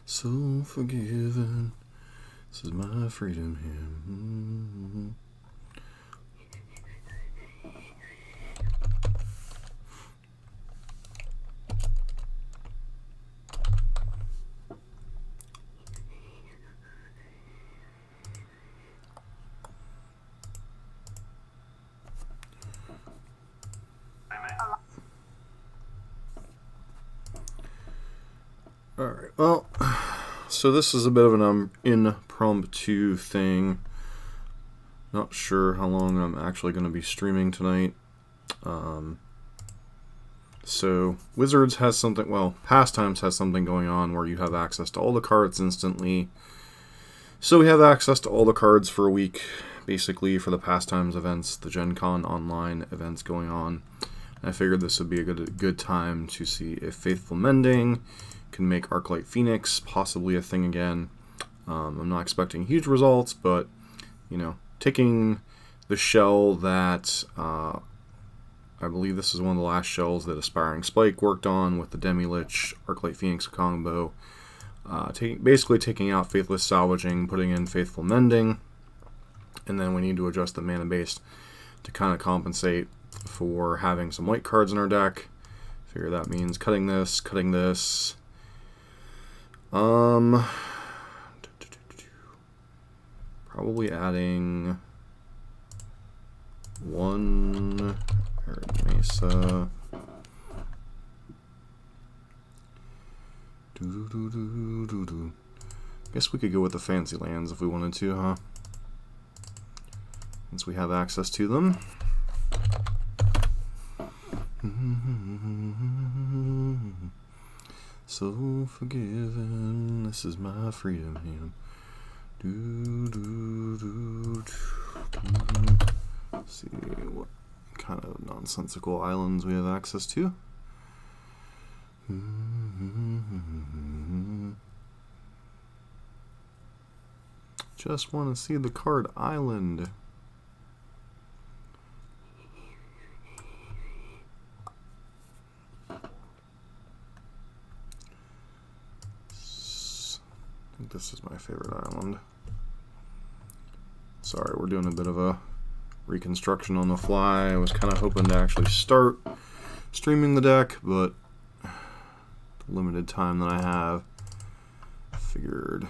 So forgiven. This is my freedom hymn. Alright, well, so this is a bit of an impromptu thing. Not sure how long I'm actually going to be streaming tonight. So, Wizards has something, well, Pastimes has something going on where you have access to all the cards instantly. So we have access to all the cards for a week, basically, for the Pastimes events, the Gen Con online events going on. And I figured this would be a good time to see if Faithful Mending can make Arclight Phoenix possibly a thing again. I'm not expecting huge results, but, you know, taking the shell that, I believe this is one of the last shells that Aspiring Spike worked on with the Demi-Lich Arclight Phoenix combo, basically taking out Faithless Salvaging, putting in Faithful Mending, and then we need to adjust the mana base to kind of compensate for having some white cards in our deck. Figure that means cutting this, probably adding one Arid Mesa. Guess we could go with the fancy lands if we wanted to, huh? Since we have access to them. So forgiven, this is my freedom hymn. Let's see what kind of nonsensical islands we have access to. Just want to see the card Island. I think this is my favorite island. Sorry, we're doing a bit of a reconstruction on the fly. I was kind of hoping to actually start streaming the deck, but the limited time that I have, figured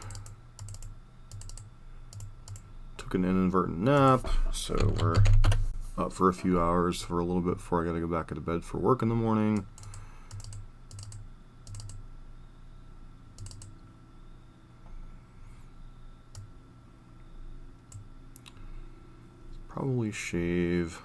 took an inadvertent nap, so we're up for a few hours for a little bit before I gotta go back to bed for work in the morning. Probably shave.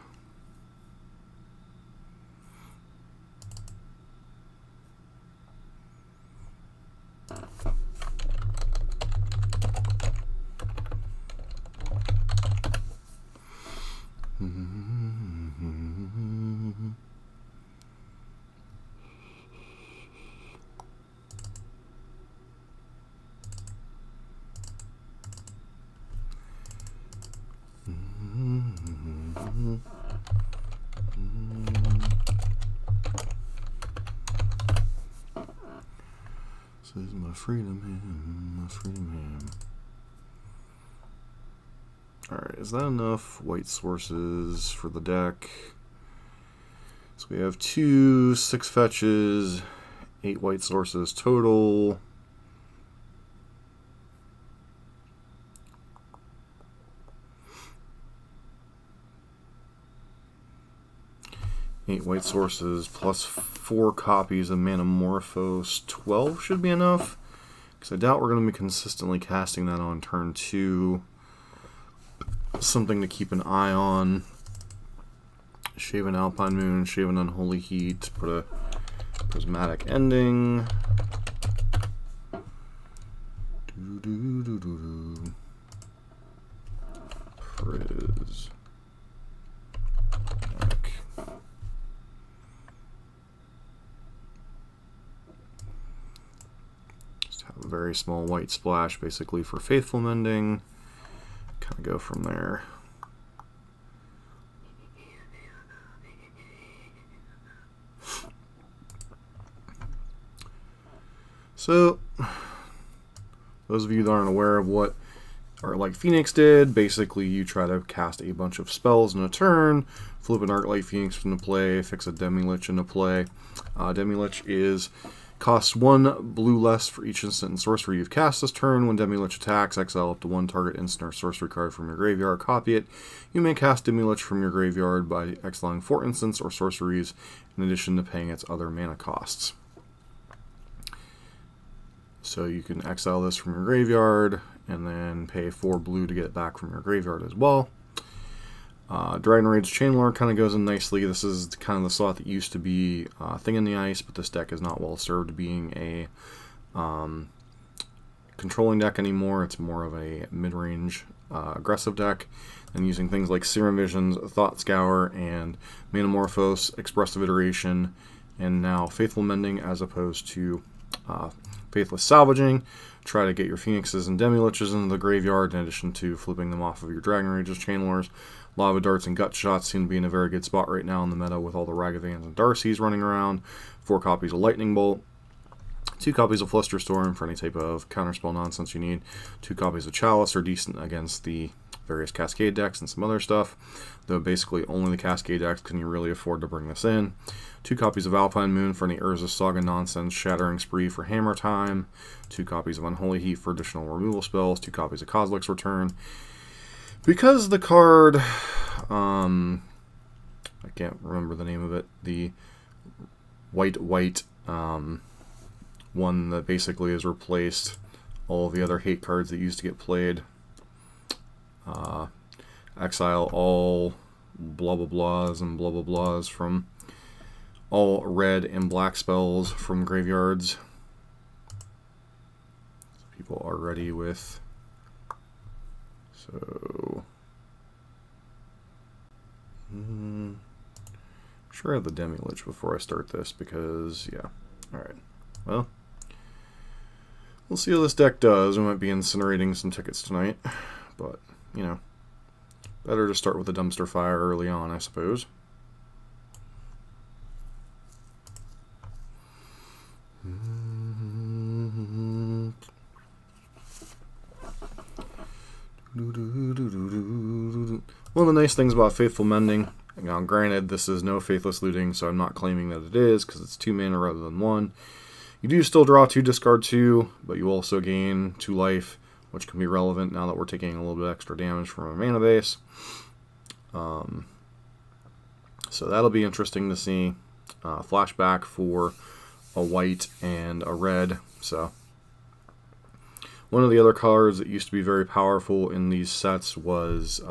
This is my freedom hymn, my freedom hymn. Alright, is that enough white sources for the deck? So we have 2 6 fetches, 8 white sources total. Eight white sources plus 4 copies of Manamorphose. 12 should be enough, because I doubt we're going to be consistently casting that on turn 2. Something to keep an eye on. Shave an Alpine Moon, shave an Unholy Heat, put a Prismatic Ending. Priz. A very small white splash basically for Faithful Mending. Kind of go from there. So those of you that aren't aware of what Arclight Phoenix did, basically you try to cast a bunch of spells in a turn, flip an Arclight Phoenix into play, fix a Demi-Lich into play. Demi-Lich costs 1 blue less for each instant and sorcery you've cast this turn. When Demi-Lich attacks, exile up to 1 target instant or sorcery card from your graveyard, copy it. You may cast Demi-Lich from your graveyard by exiling 4 instants or sorceries in addition to paying its other mana costs. So you can exile this from your graveyard and then pay 4 blue to get it back from your graveyard as well. Dragon Rage Channeler kind of goes in nicely. This is kind of the slot that used to be a thing in the ice, but this deck is not well served being a controlling deck anymore. It's more of a mid-range aggressive deck, and using things like Serum Visions, Thought Scour, and Manamorphose, Expressive Iteration, and now Faithful Mending as opposed to Faithless Salvaging. Try to get your Phoenixes and Demi-Liches into the graveyard in addition to flipping them off of your Dragon Rage's Channelers. Lava Darts and Gut Shots seem to be in a very good spot right now in the meta with all the Ragavans and Darcys running around. 4 copies of Lightning Bolt. 2 copies of Flusterstorm for any type of counterspell nonsense you need. 2 copies of Chalice are decent against the various Cascade decks and some other stuff, though basically only the Cascade decks can you really afford to bring this in. 2 copies of Alpine Moon for any Urza Saga nonsense, Shattering Spree for Hammer Time, 2 copies of Unholy Heat for additional removal spells, 2 copies of Kozilek's Return. Because the card, I can't remember the name of it, the white one that basically has replaced all the other hate cards that used to get played. Exile all blah blah blahs and blah blah blahs from all red and black spells from graveyards. People are ready with. So, sure I have the Demi-Lich before I start this because, yeah. Alright, well, we'll see how this deck does. We might be incinerating some tickets tonight, but, you know, better to start with a dumpster fire early on, I suppose. One of the nice things about Faithful Mending, now granted this is no Faithless Looting, so I'm not claiming that it is, because it's 2 mana rather than 1. You do still draw 2, discard 2, but you also gain 2 life, which can be relevant now that we're taking a little bit extra damage from our mana base. So that'll be interesting to see. Flashback for a white and a red, so... One of the other cards that used to be very powerful in these sets was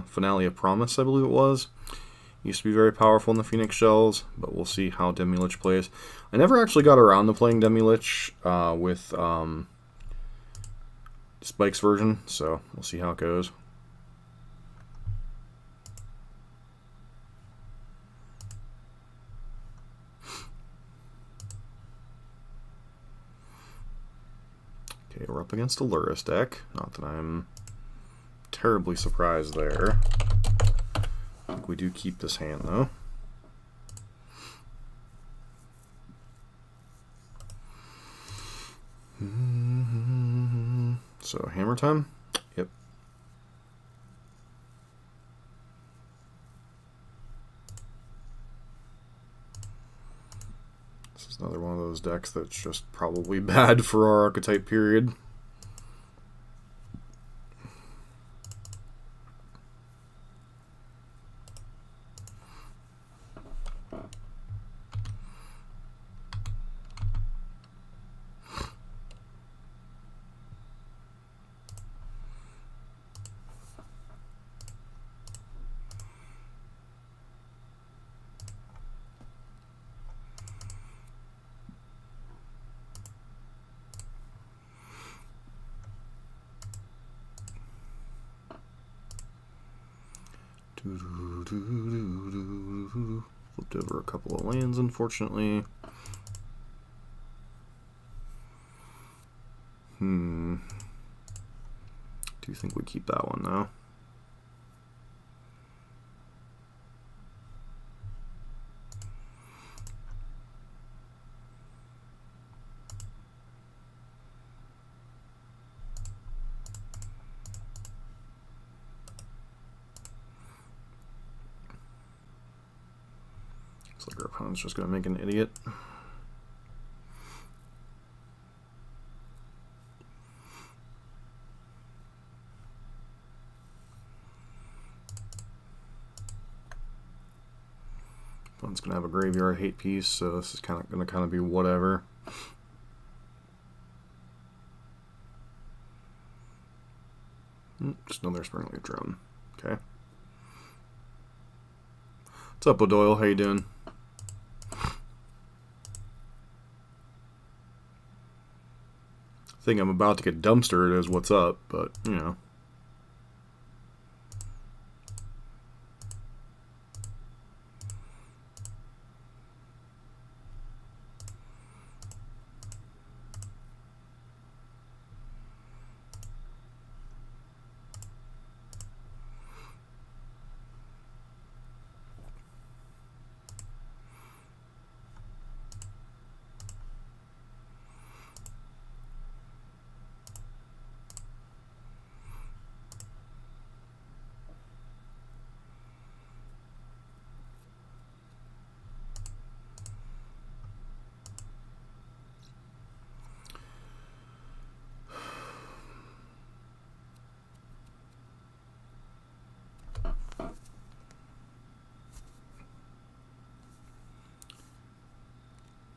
Finale of Promise, I believe it was. Used to be very powerful in the Phoenix Shells, but we'll see how Demi-Lich plays. I never actually got around to playing Demi-Lich with Spike's version, so we'll see how it goes. Okay, we're up against a Lurrus deck. Not that I'm terribly surprised there. I think we do keep this hand, though. So, hammer time? Yep. This is another one of those decks that's just probably bad for our archetype period. Flipped over a couple of lands, unfortunately. Do you think we keep that one, though? Looks like our opponent's just going to make an idiot. Opponent's going to have a graveyard hate piece, so this is going to be whatever. Just another Spring-Leaf Drone. Okay. What's up, O'Doyle? How you doing? I think I'm about to get dumpstered as what's up, but, you know.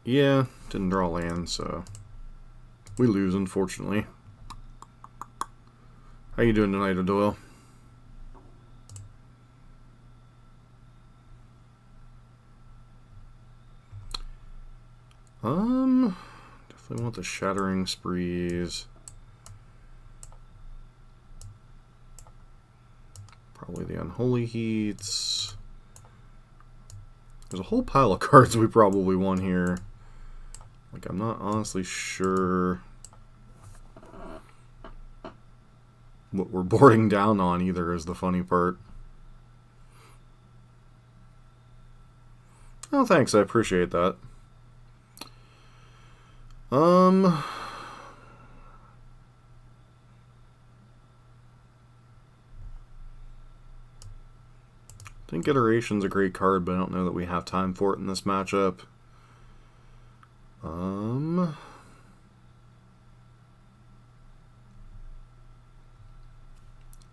Yeah, didn't draw land, so we lose, unfortunately. How you doing tonight, O'Doyle? Definitely want the Shattering Sprees. Probably the Unholy Heats. There's a whole pile of cards we probably won here. Like, I'm not honestly sure what we're boarding down on either is the funny part. Oh, thanks. I appreciate that. I think Iteration's a great card, but I don't know that we have time for it in this matchup.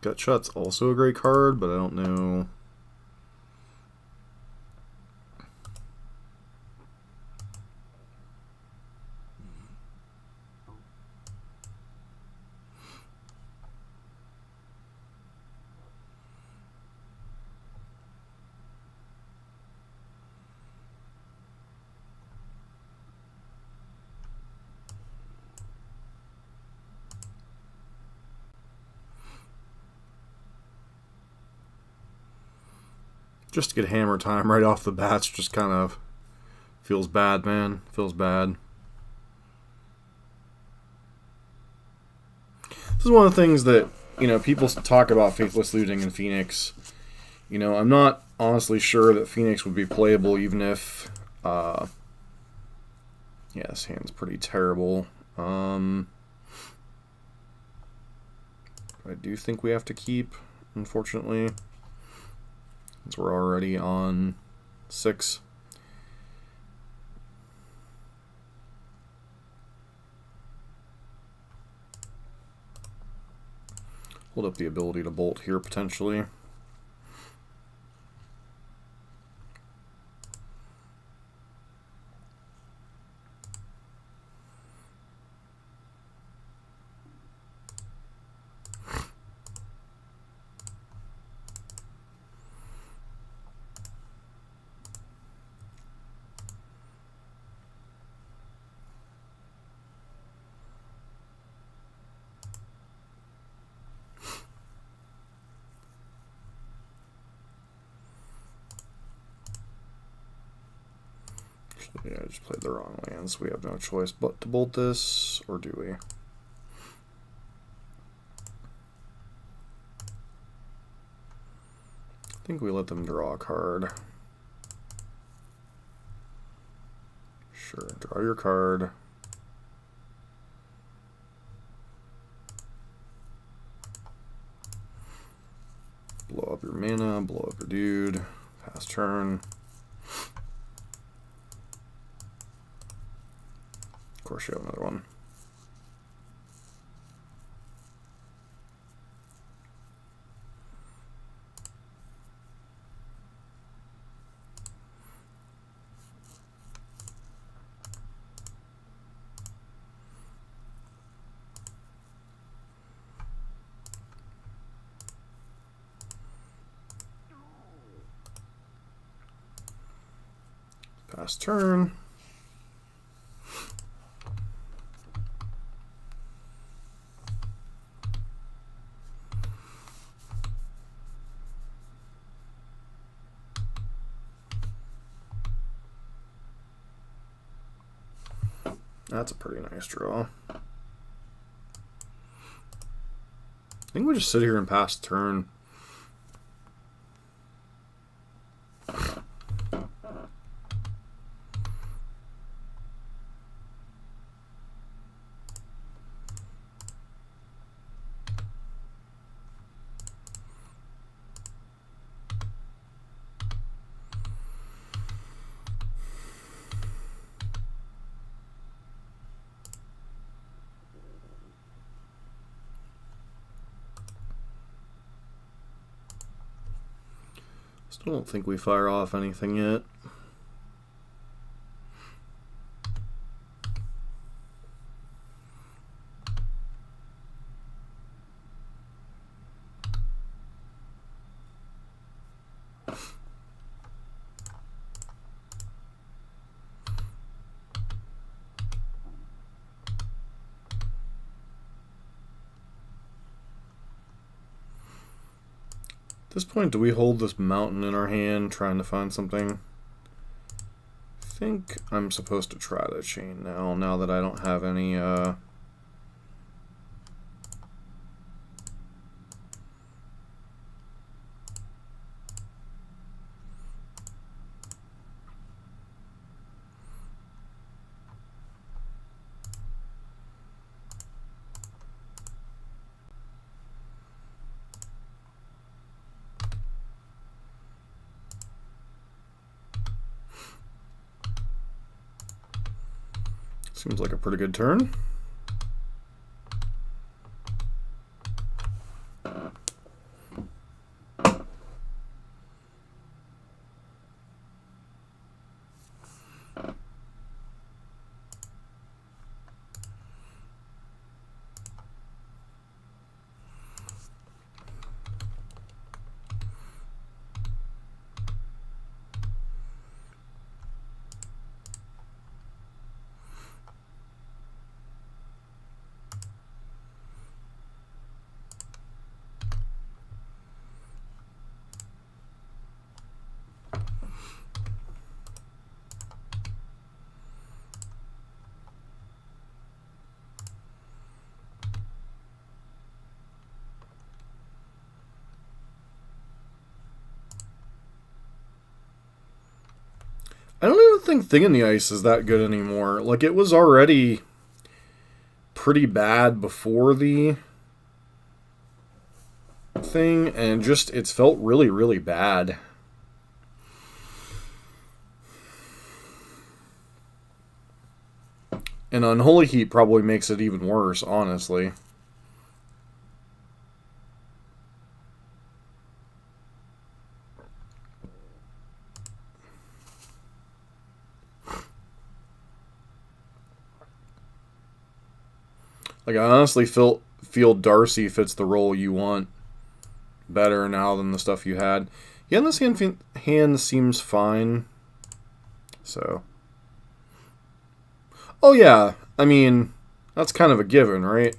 Gut Shot's also a great card, but I don't know. Just to get hammer time right off the bat just kind of feels bad, man. Feels bad. This is one of the things that, you know, people talk about Faithless Looting in Phoenix. You know, I'm not honestly sure that Phoenix would be playable even if... yeah, this hand's pretty terrible. I do think we have to keep, unfortunately. Since we're already on 6. Hold up the ability to bolt here, potentially. Yeah, I just played the wrong lands. We have no choice but to bolt this, or do we? I think we let them draw a card. Sure, draw your card. Blow up your mana, blow up your dude. Pass turn. course, you have another one. Pass turn. That's a pretty nice draw. I think we just sit here and pass turn. Still don't think we fire off anything yet. At this point, do we hold this mountain in our hand, trying to find something? I think I'm supposed to try the chain now that I don't have any, seems like a pretty good turn. I don't even think Thing in the Ice is that good anymore. Like, it was already pretty bad before the thing, and just, it's felt really, really bad. And Unholy Heat probably makes it even worse, honestly. Like, I honestly feel Darcy fits the role you want better now than the stuff you had. Yeah, this hand seems fine. So. Oh, yeah. I mean, that's kind of a given, right?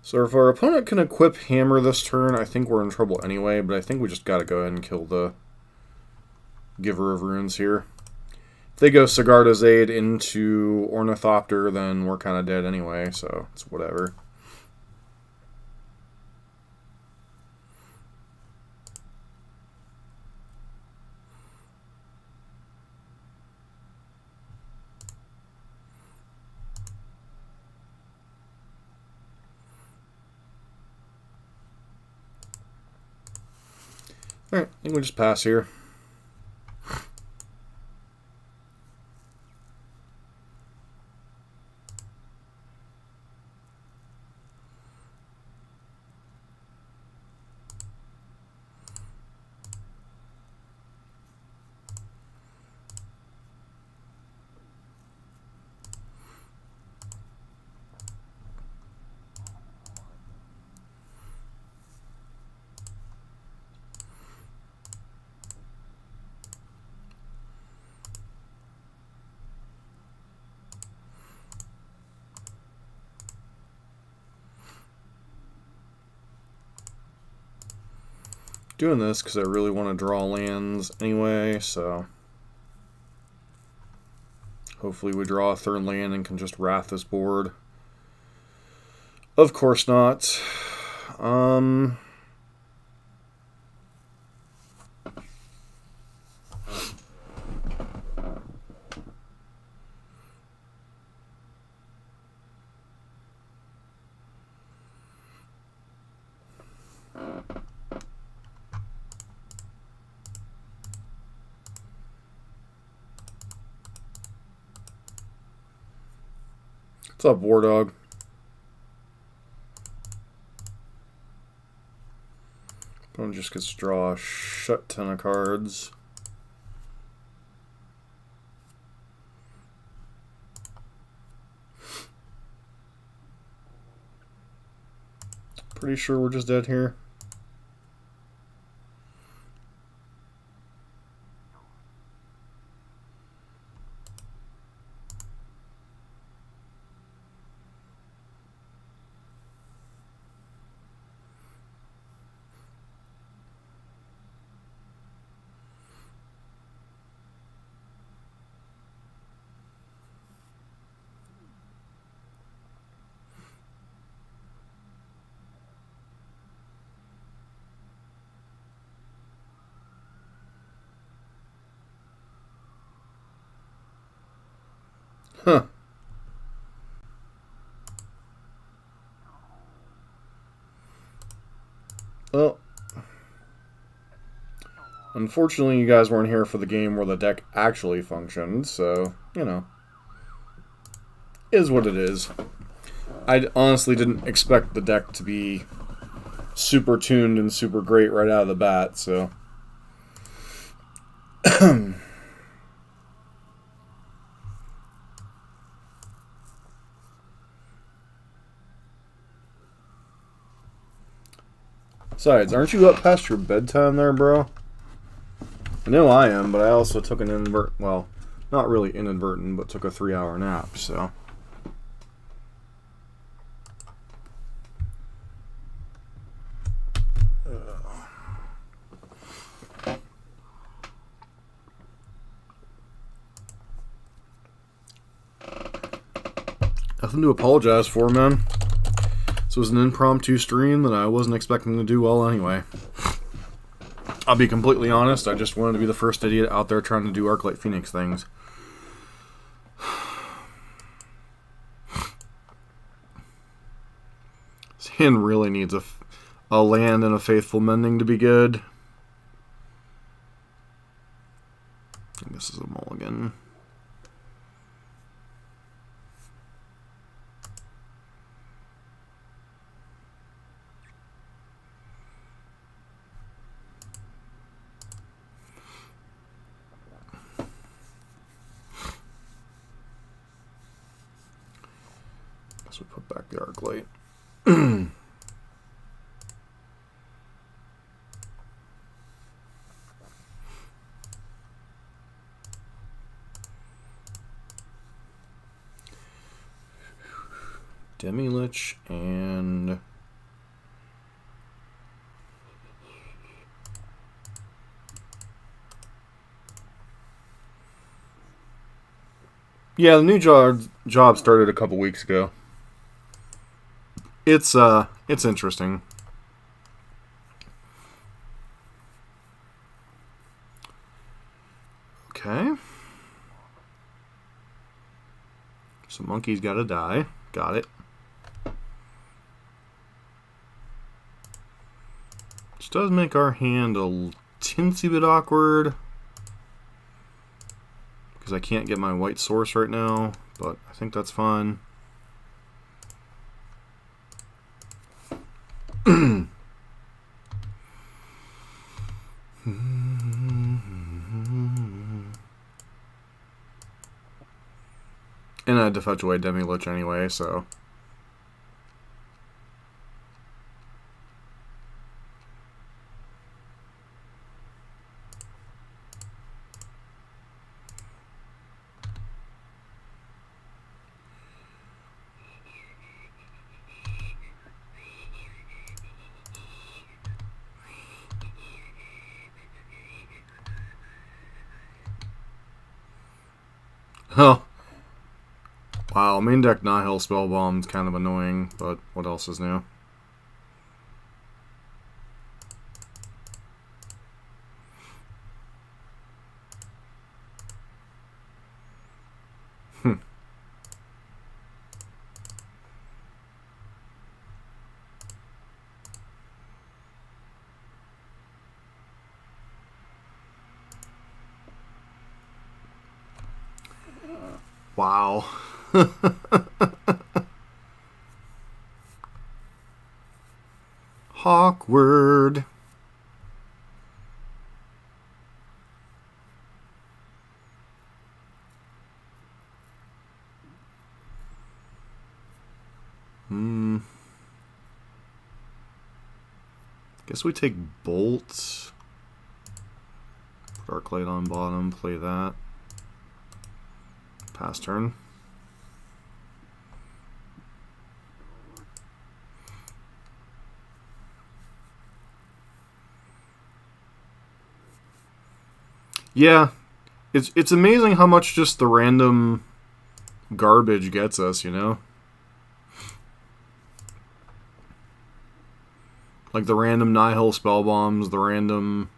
So if our opponent can equip Hammer this turn, I think we're in trouble anyway, but I think we just got to go ahead and kill the Giver of Runes here. If they go Sigarda's Aid into Ornithopter, then we're kind of dead anyway, so it's whatever. Alright, I think we'll just pass here. Doing this because I really want to draw lands anyway, so hopefully we draw a third land and can just wrath this board. Of course not. What's up, War Dog? Opponent just gets to draw a shit ton of cards. Pretty sure we're just dead here. Huh. Well, unfortunately you guys weren't here for the game where the deck actually functioned, so, you know, is what it is. I honestly didn't expect the deck to be super tuned and super great right out of the bat, so... Besides, aren't you up past your bedtime there, bro? I know I am, but I also took an well, not really inadvertent, but took a 3-hour nap, so... Nothing to apologize for, man. This was an impromptu stream that I wasn't expecting to do well anyway. I'll be completely honest, I just wanted to be the first idiot out there trying to do Arclight Phoenix things. This hand really needs a land and a faithful mending to be good. I think this is a mulligan. So put back the Arclight. Demi-Lich and... Yeah, the new job started a couple weeks ago. It's interesting. Okay. So monkey's gotta die. Got it. Which does make our hand a teensy bit awkward because I can't get my white source right now, but I think that's fine. And I had to fetch away Demi-Lich anyway, so. Oh. Wow, main deck Nihil Spellbomb's kind of annoying, but what else is new? Wow. Awkward. Guess we take Bolt. Put Arclight on bottom, play that. Pass turn. Yeah, it's amazing how much just the random garbage gets us, you know? Like the random Nihil Spellbombs, the random...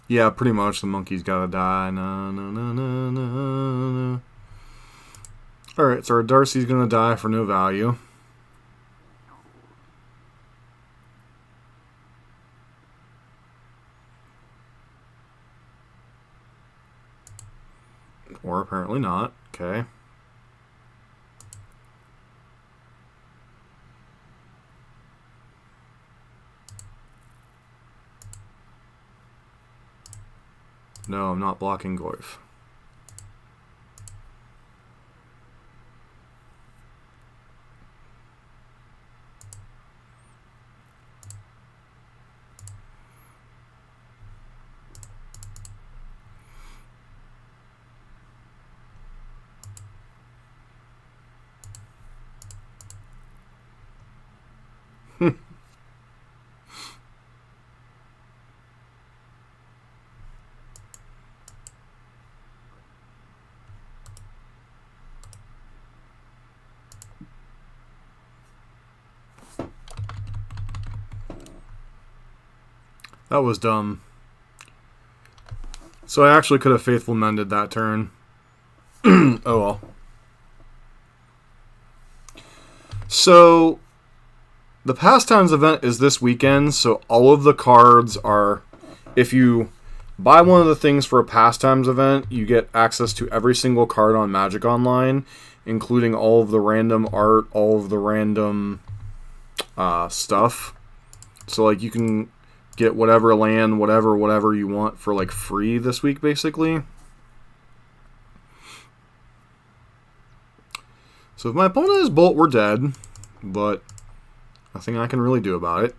Yeah, pretty much the monkey's gotta die. No, no, no, no, no, no. Alright, so our Darcy's gonna die for no value. Or apparently not. Okay. No, I'm not blocking Goyf. That was dumb. So I actually could have faithful mended that turn. Oh well. So the Pastimes event is this weekend, so all of the cards are, if you buy one of the things for a Pastimes event, you get access to every single card on Magic Online, including all of the random art, all of the random stuff. So like you can get whatever land, whatever you want for like free this week, basically. So if my opponent is Bolt, we're dead, but nothing I can really do about it.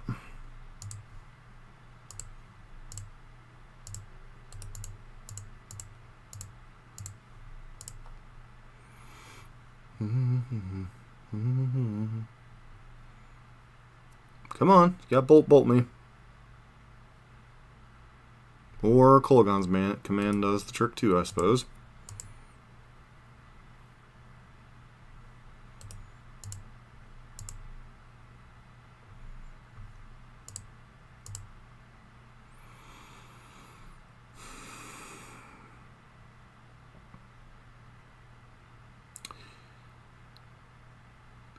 Come on, you got bolt me. Or Kolaghan's command does the trick too, I suppose.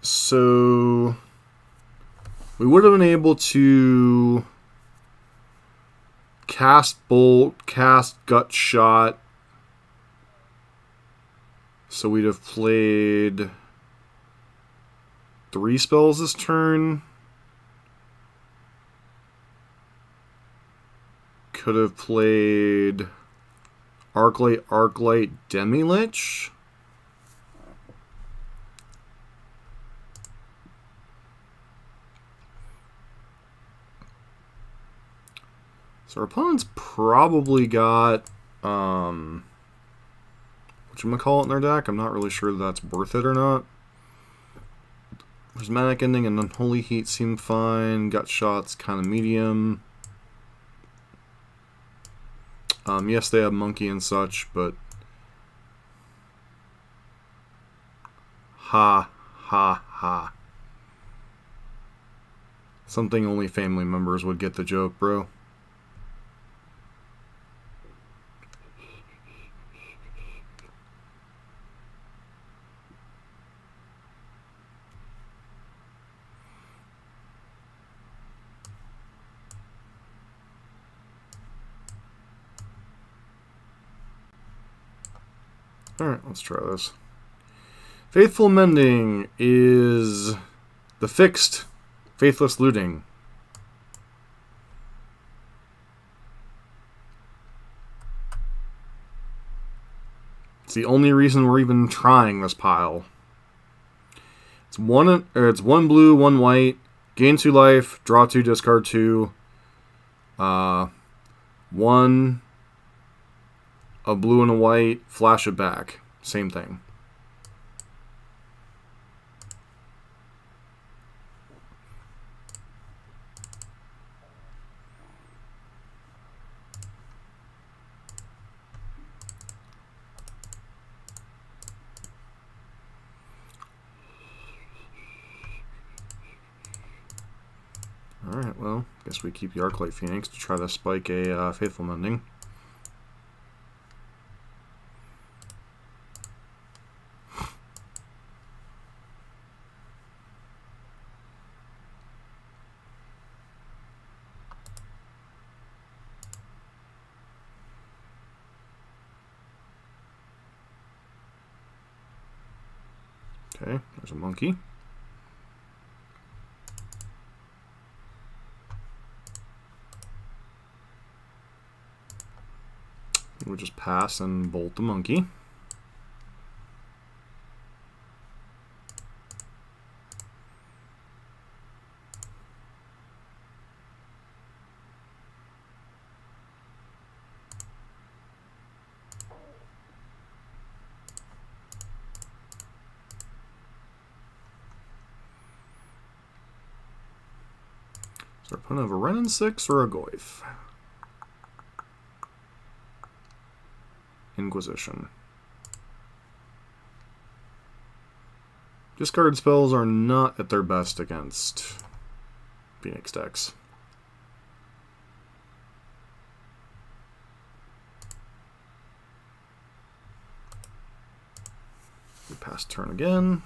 So we would have been able to cast Bolt, cast Gut Shot. So we'd have played 3 spells this turn. Could have played Arclight, Demi-Lich. So our opponent's probably got whatchamacallit in their deck. I'm not really sure that's worth it or not. Prismatic Ending and Unholy Heat seem fine. Gut Shot's kind of medium. Yes, they have Monkey and such, but ha. Something only family members would get the joke, bro. Alright, let's try this. Faithful Mending is the fixed Faithless Looting. It's the only reason we're even trying this pile. It's one blue, 1 white, gain 2 life, draw 2, discard 2. 1 a blue and a white, flash it back. Same thing. Alright, well, guess we keep the Arclight Phoenix to try to spike a Faithful Mending. Okay, there's a monkey. We'll just pass and bolt the monkey. So our opponent have a Renin 6 or a Goyf. Inquisition. Discard spells are not at their best against Phoenix decks. We pass turn again.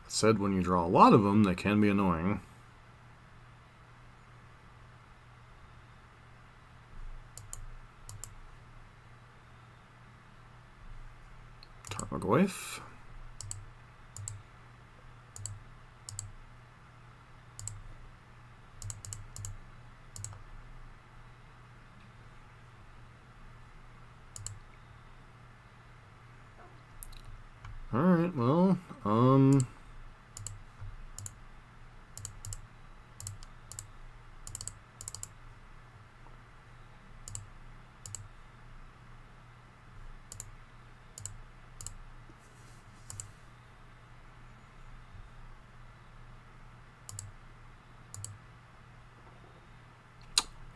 Said when you draw a lot of them, they can be annoying. Tarmogoyf. Alright, well,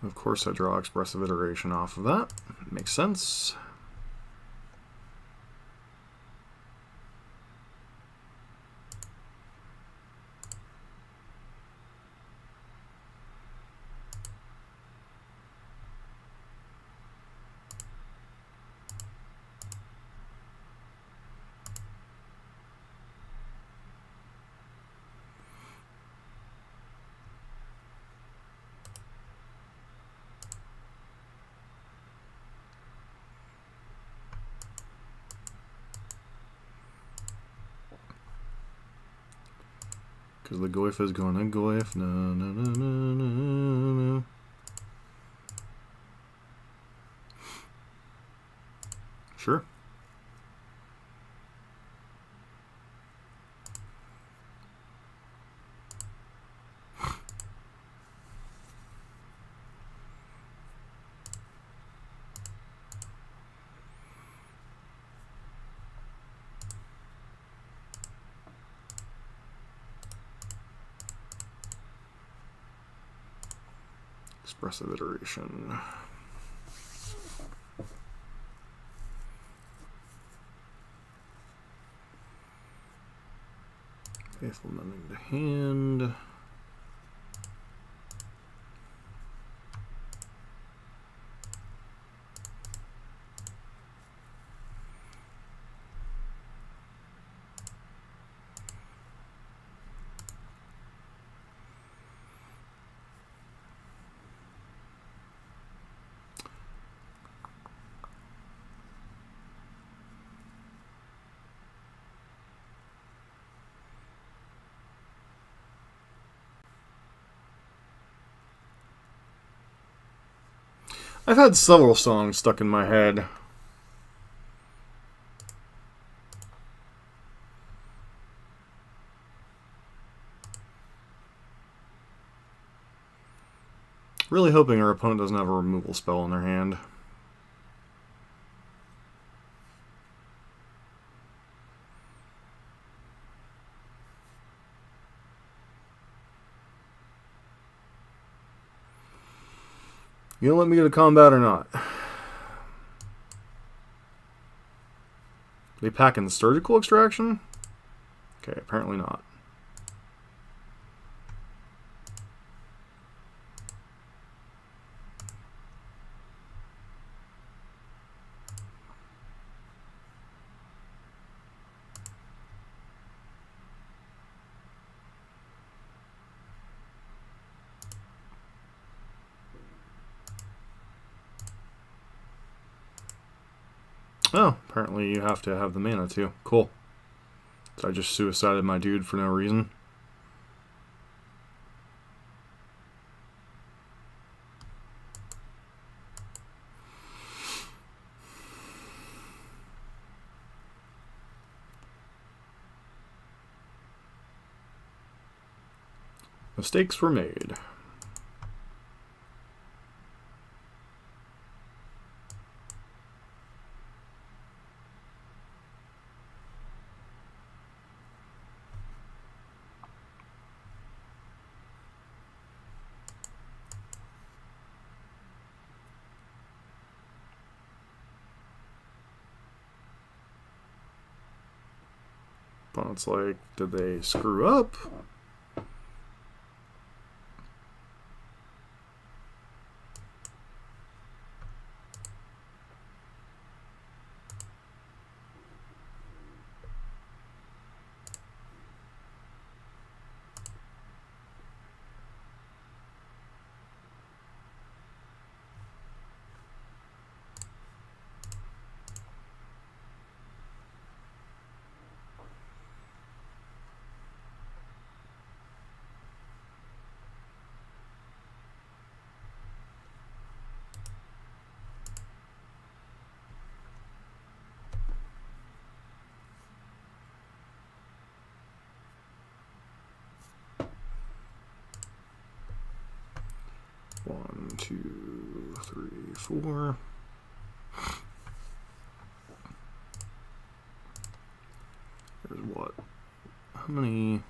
Of course I draw expressive iteration off of that. Makes sense. Because the goif is going to goif. No, no, no, no, no, no. Sure. Expressive iteration. Faithful mending to hand. I've had several songs stuck in my head. Really hoping our opponent doesn't have a removal spell in their hand. You gonna let me go to combat or not? They pack in surgical extraction? Okay, apparently not. Oh, apparently you have to have the mana too. Cool. Did I just suicided my dude for no reason? Mistakes were made. Opponent's like, did they screw up? One, two, three, four. There's what? How many?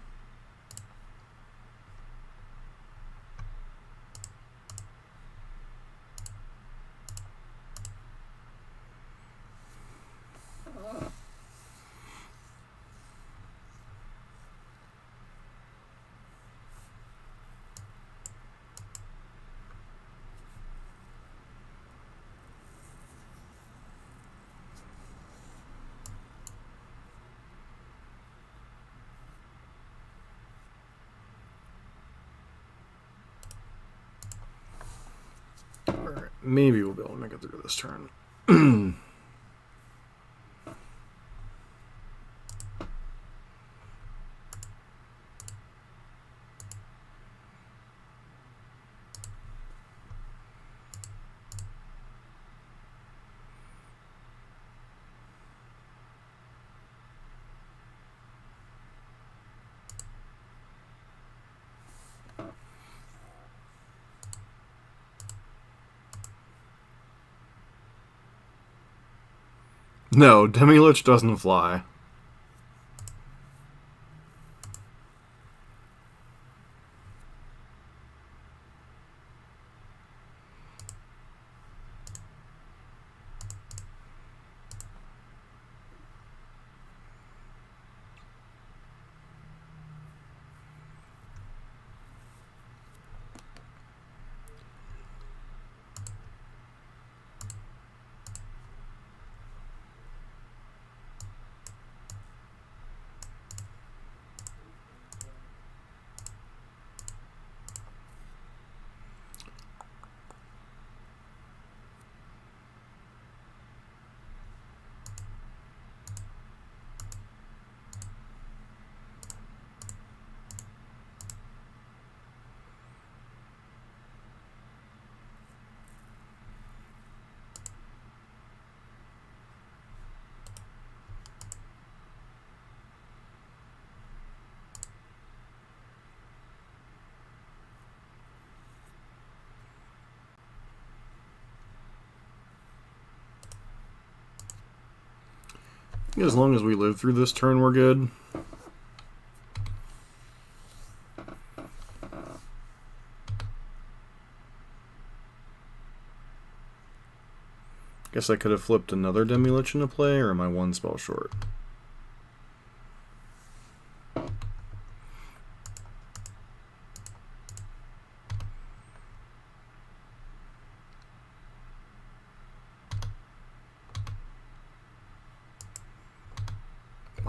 maybe we'll be able to make it through this turn. No, Demi-Lich doesn't fly. As long as we live through this turn, we're good. Guess I could have flipped another Demi-Lich into play, or am I one spell short?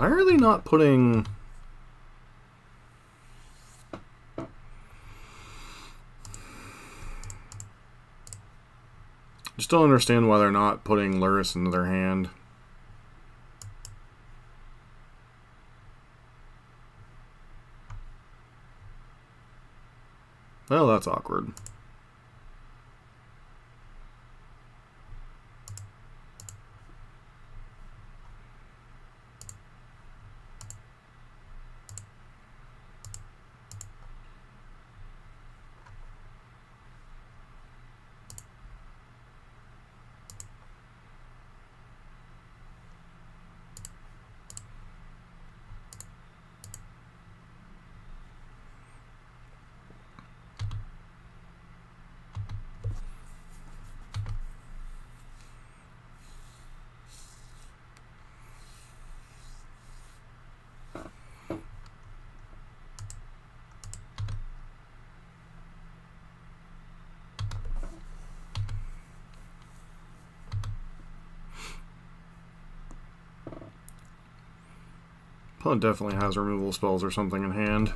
Why are they not putting... Just don't understand why they're not putting Luris into their hand. Well, that's awkward. Opponent definitely has removal spells or something in hand.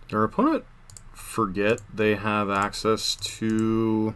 Did our opponent forget they have access to...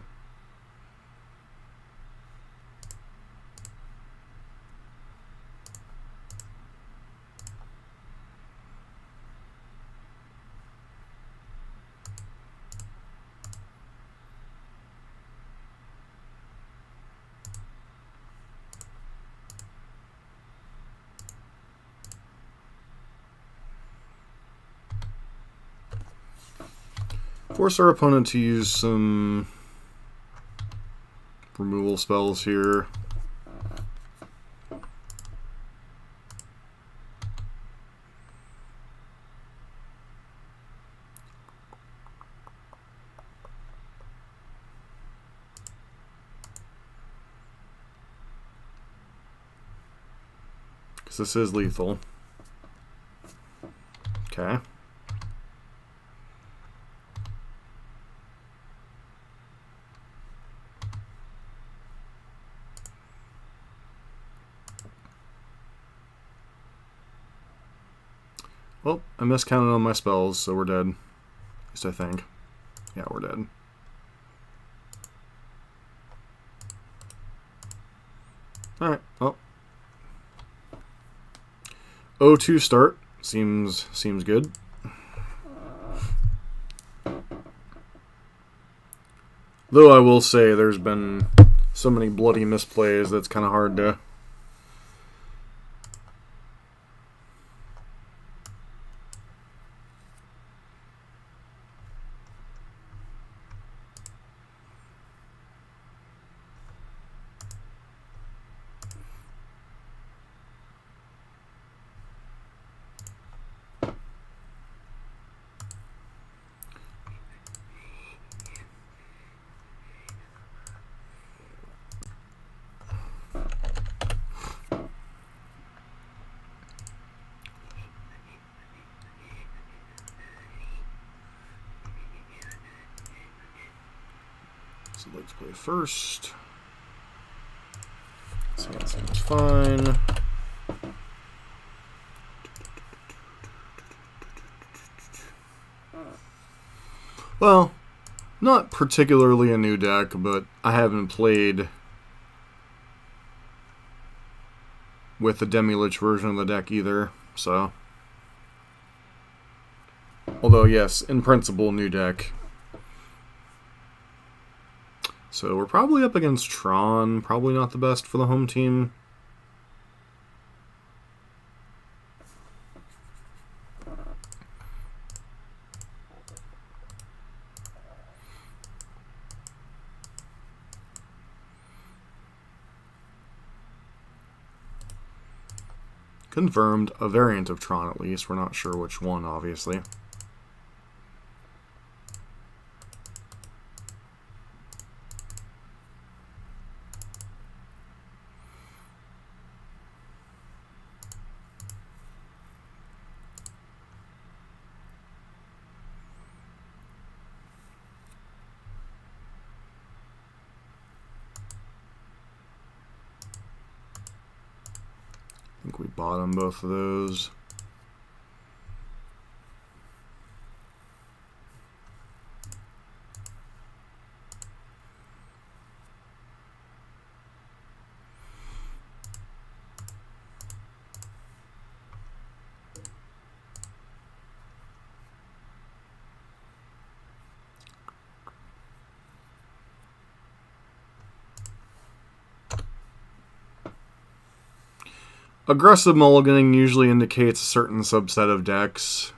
Force our opponent to use some removal spells here. Because this is lethal. Okay. Well, I miscounted on my spells, so we're dead. At least I think. Yeah, we're dead. Alright, well. 0-2 start. Seems good. Though I will say there's been so many bloody misplays that's kind of hard to... So let's play first. So that seems fine. Well, not particularly a new deck, but I haven't played with the Demi-Lich version of the deck either, so... Although, yes, in principle, new deck. So we're probably up against Tron, probably not the best for the home team. Confirmed, a variant of Tron at least. We're not sure which one, obviously. I think we bottom both of those. Aggressive mulliganing usually indicates a certain subset of decks.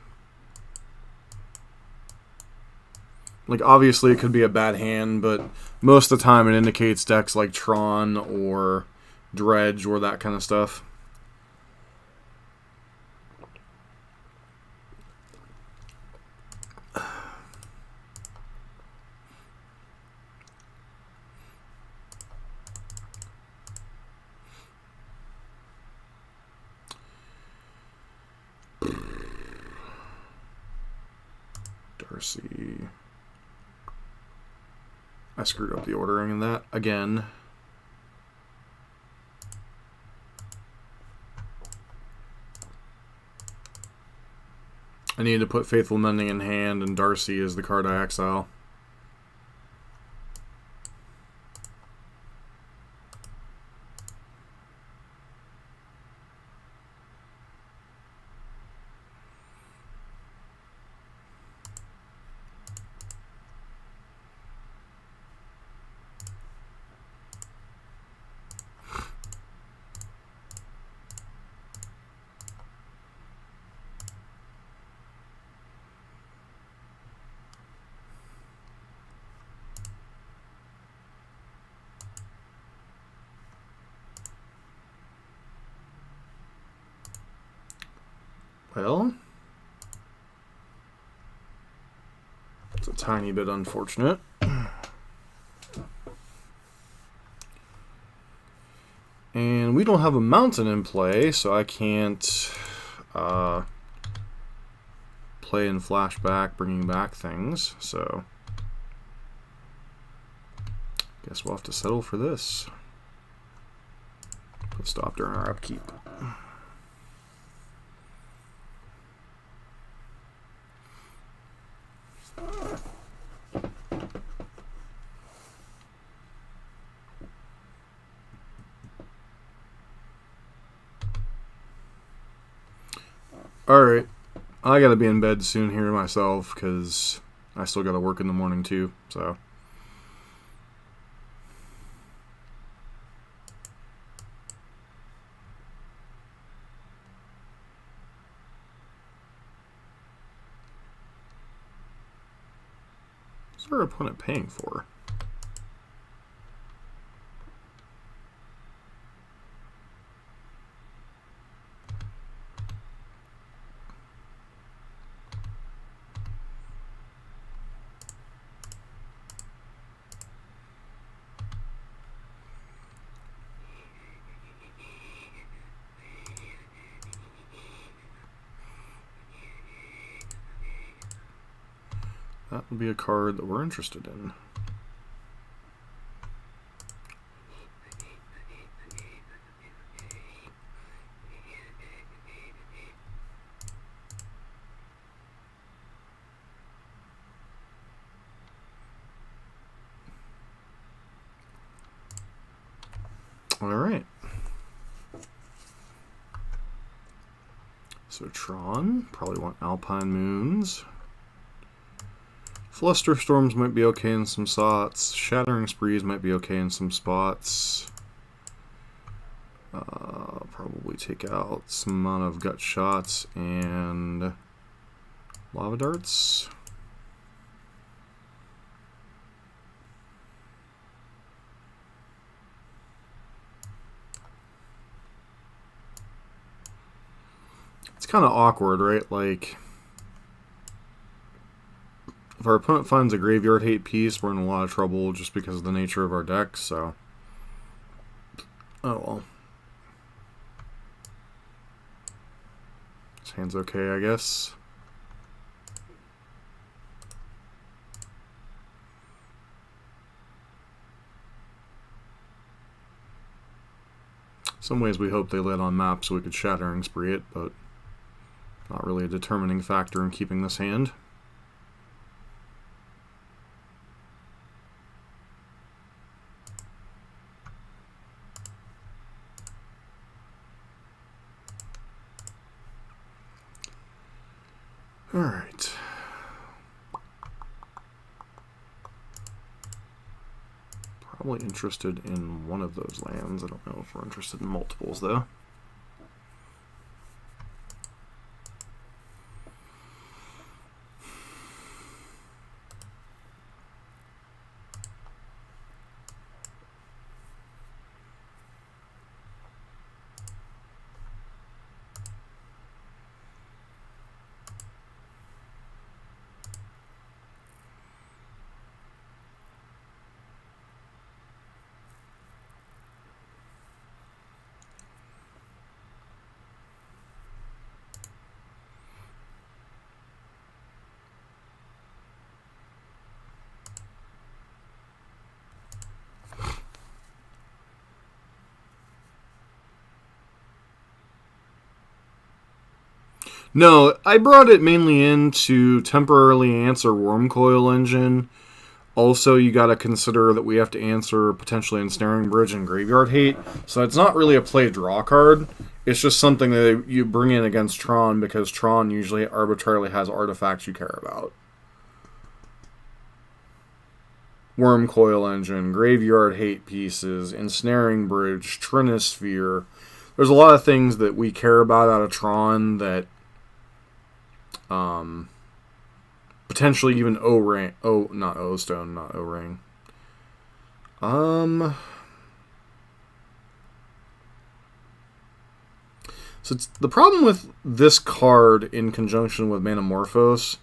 Like, obviously it could be a bad hand, but most of the time it indicates decks like Tron or Dredge or that kind of stuff. Darcy. I screwed up the ordering in that again. I need to put Faithful Mending in hand, and Darcy is the card I exile. Well, it's a tiny bit unfortunate. And we don't have a mountain in play, so I can't play in flashback, bringing back things. So, guess we'll have to settle for this. Put stop during our upkeep. Alright. I gotta be in bed soon here myself, because I still gotta work in the morning too, so. What's our opponent paying for? That would be a card that we're interested in. All right. So Tron, probably want Alpine Moons. Flusterstorms might be okay in some spots. Shattering Sprees might be okay in some spots. Probably take out some amount of Gut Shots and Lava Darts. It's kind of awkward, right? Like, if our opponent finds a Graveyard Hate piece, we're in a lot of trouble just because of the nature of our deck, so. Oh well. This hand's okay, I guess. Some ways we hope they let on map so we could Shattering Spree it, but not really a determining factor in keeping this hand. Alright. Probably interested in one of those lands. I don't know if we're interested in multiples, though. No, I brought it mainly in to temporarily answer Wormcoil Engine. Also, you got to consider that we have to answer potentially Ensnaring Bridge and Graveyard Hate. So it's not really a play draw card. It's just something that you bring in against Tron because Tron usually arbitrarily has artifacts you care about. Wormcoil Engine, Graveyard Hate pieces, Ensnaring Bridge, Trinisphere. There's a lot of things that we care about out of Tron that potentially even O-Ring. Oh, not O-Stone, not O-Ring. So the problem with this card in conjunction with Manamorphose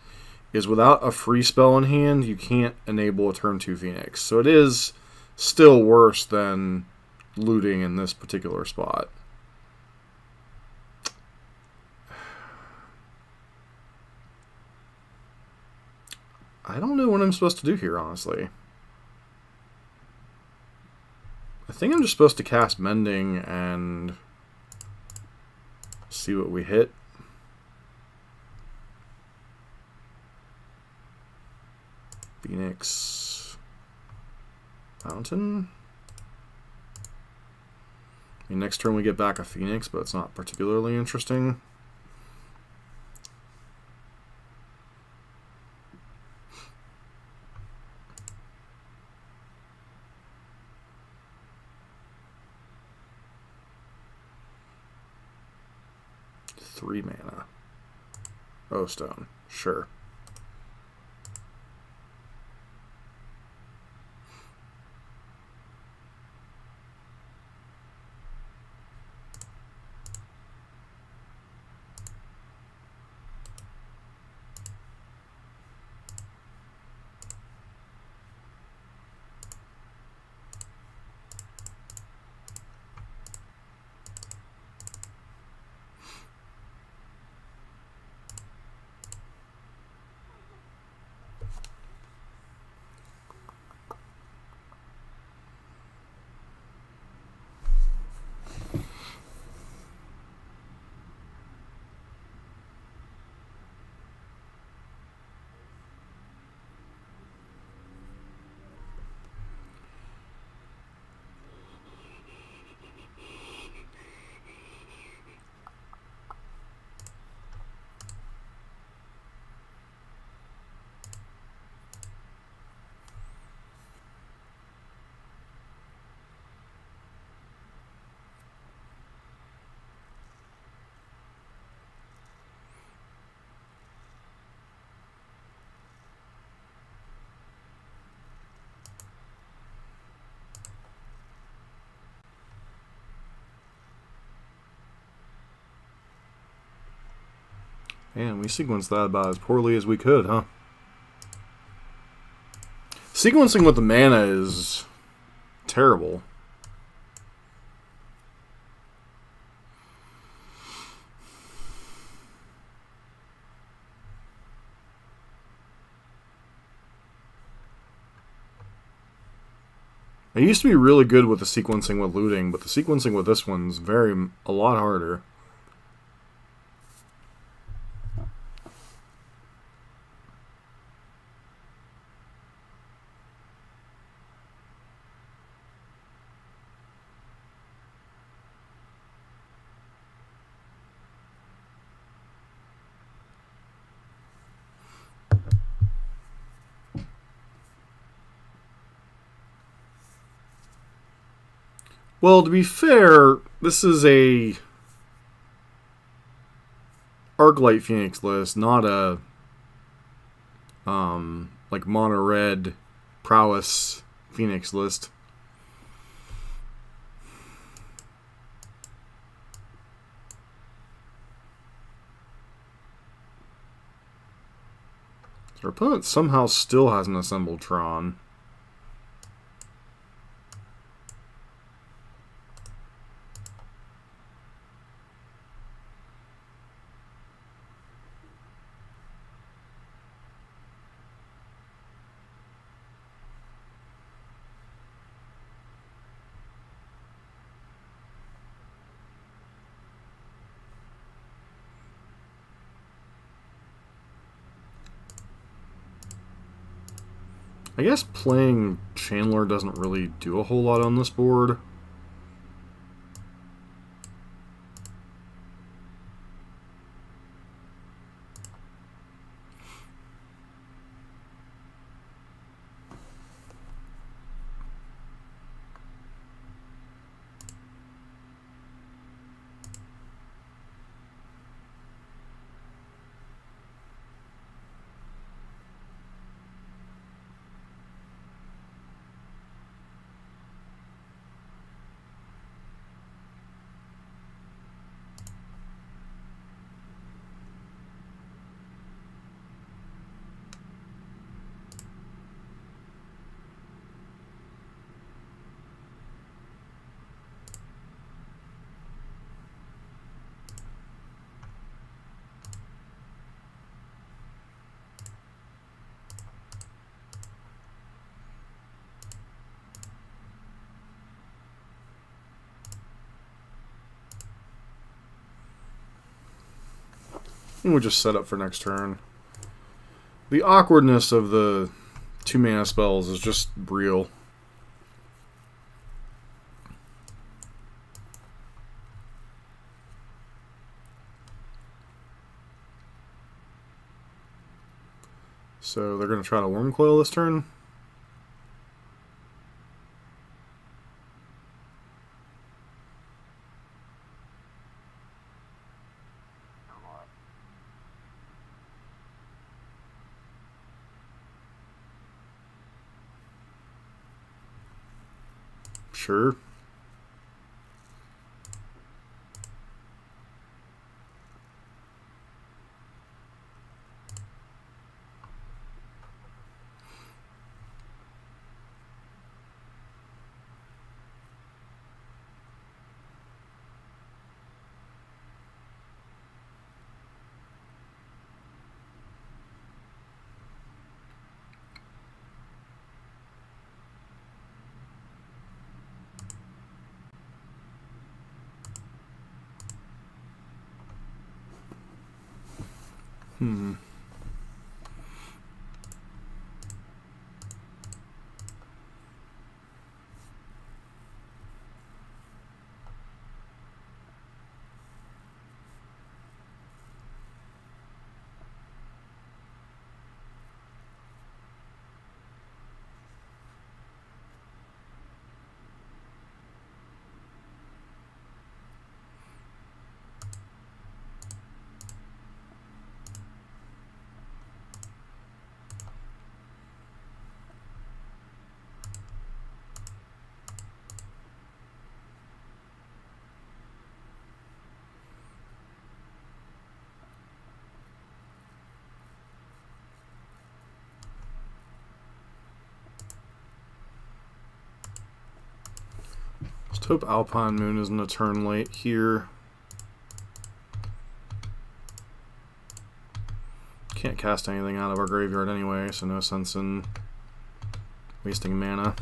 is without a free spell in hand, you can't enable a turn 2 Phoenix. So it is still worse than looting in this particular spot. I don't know what I'm supposed to do here, honestly. I think I'm just supposed to cast Mending and see what we hit. Phoenix. Fountain. I mean, next turn we get back a Phoenix, but it's not particularly interesting. 3 mana. Oh, stone. Sure. And we sequenced that about as poorly as we could, huh? Sequencing with the mana is terrible. I used to be really good with the sequencing with looting, but the sequencing with this one's a lot harder. Well, to be fair, this is a Arclight Phoenix list, not a like mono red prowess Phoenix list. Our opponent somehow still hasn't assembled Tron. I guess playing Chandler doesn't really do a whole lot on this board. And we'll just set up for next turn. The awkwardness of the 2 mana spells is just real. So they're going to try to Worm Coil this turn. Sure. Let's hope Alpine Moon isn't a turn late here. Can't cast anything out of our graveyard anyway, so no sense in wasting mana.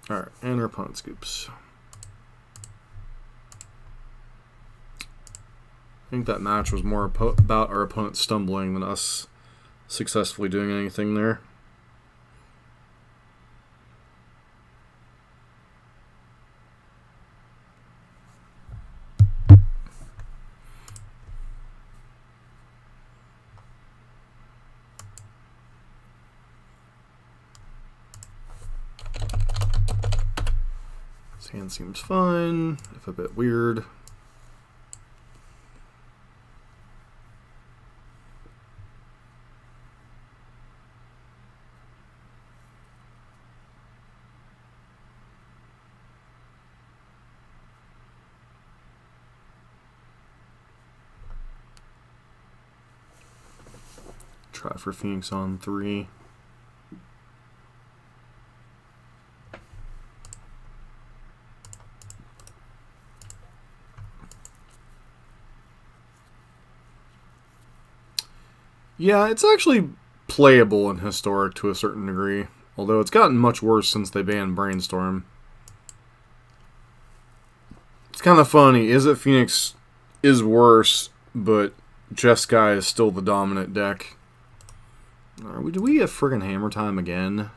Alright, and our opponent scoops. I think that match was more about our opponent stumbling than us successfully doing anything there. This hand seems fine, if a bit weird. Try for Phoenix on 3. Yeah, it's actually playable in Historic to a certain degree, although it's gotten much worse since they banned Brainstorm. It's kind of funny. Is it Phoenix is worse, but Jeskai is still the dominant deck. Do we have friggin' Hammer Time again?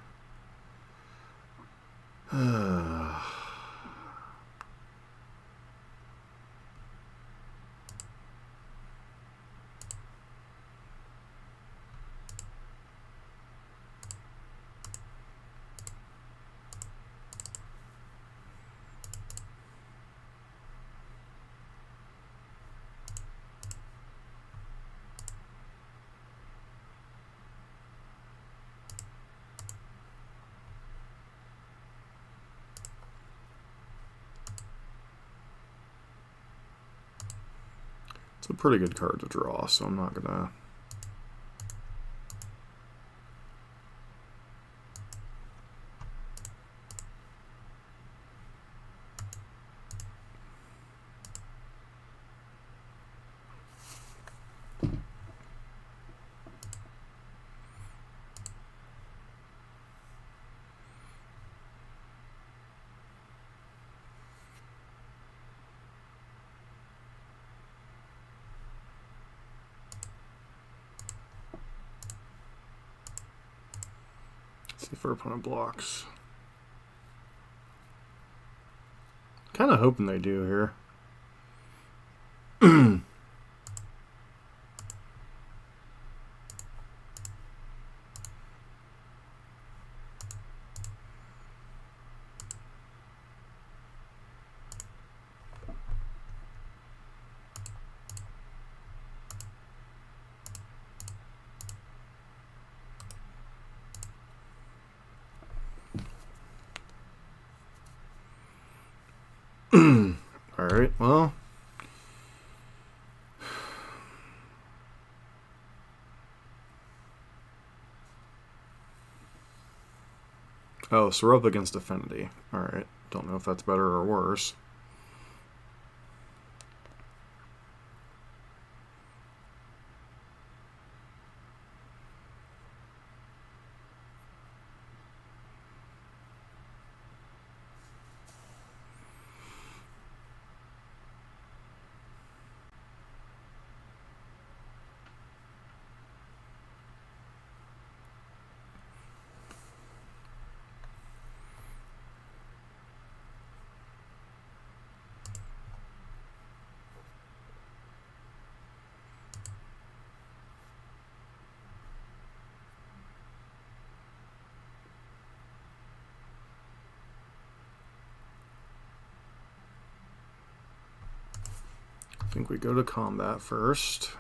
It's a pretty good card to draw, so I'm not gonna... See if our opponent blocks. Kind of hoping they do here. Alright, well. Oh, so we're up against Affinity. Alright, don't know if that's better or worse. I think we go to combat first.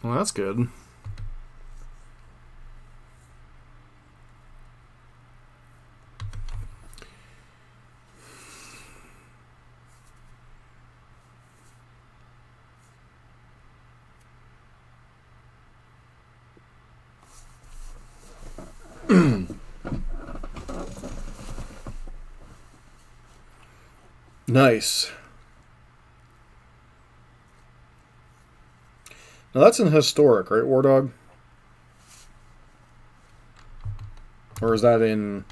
Well, that's good. Nice. Now that's an historic, right, War Dog? Or is that in...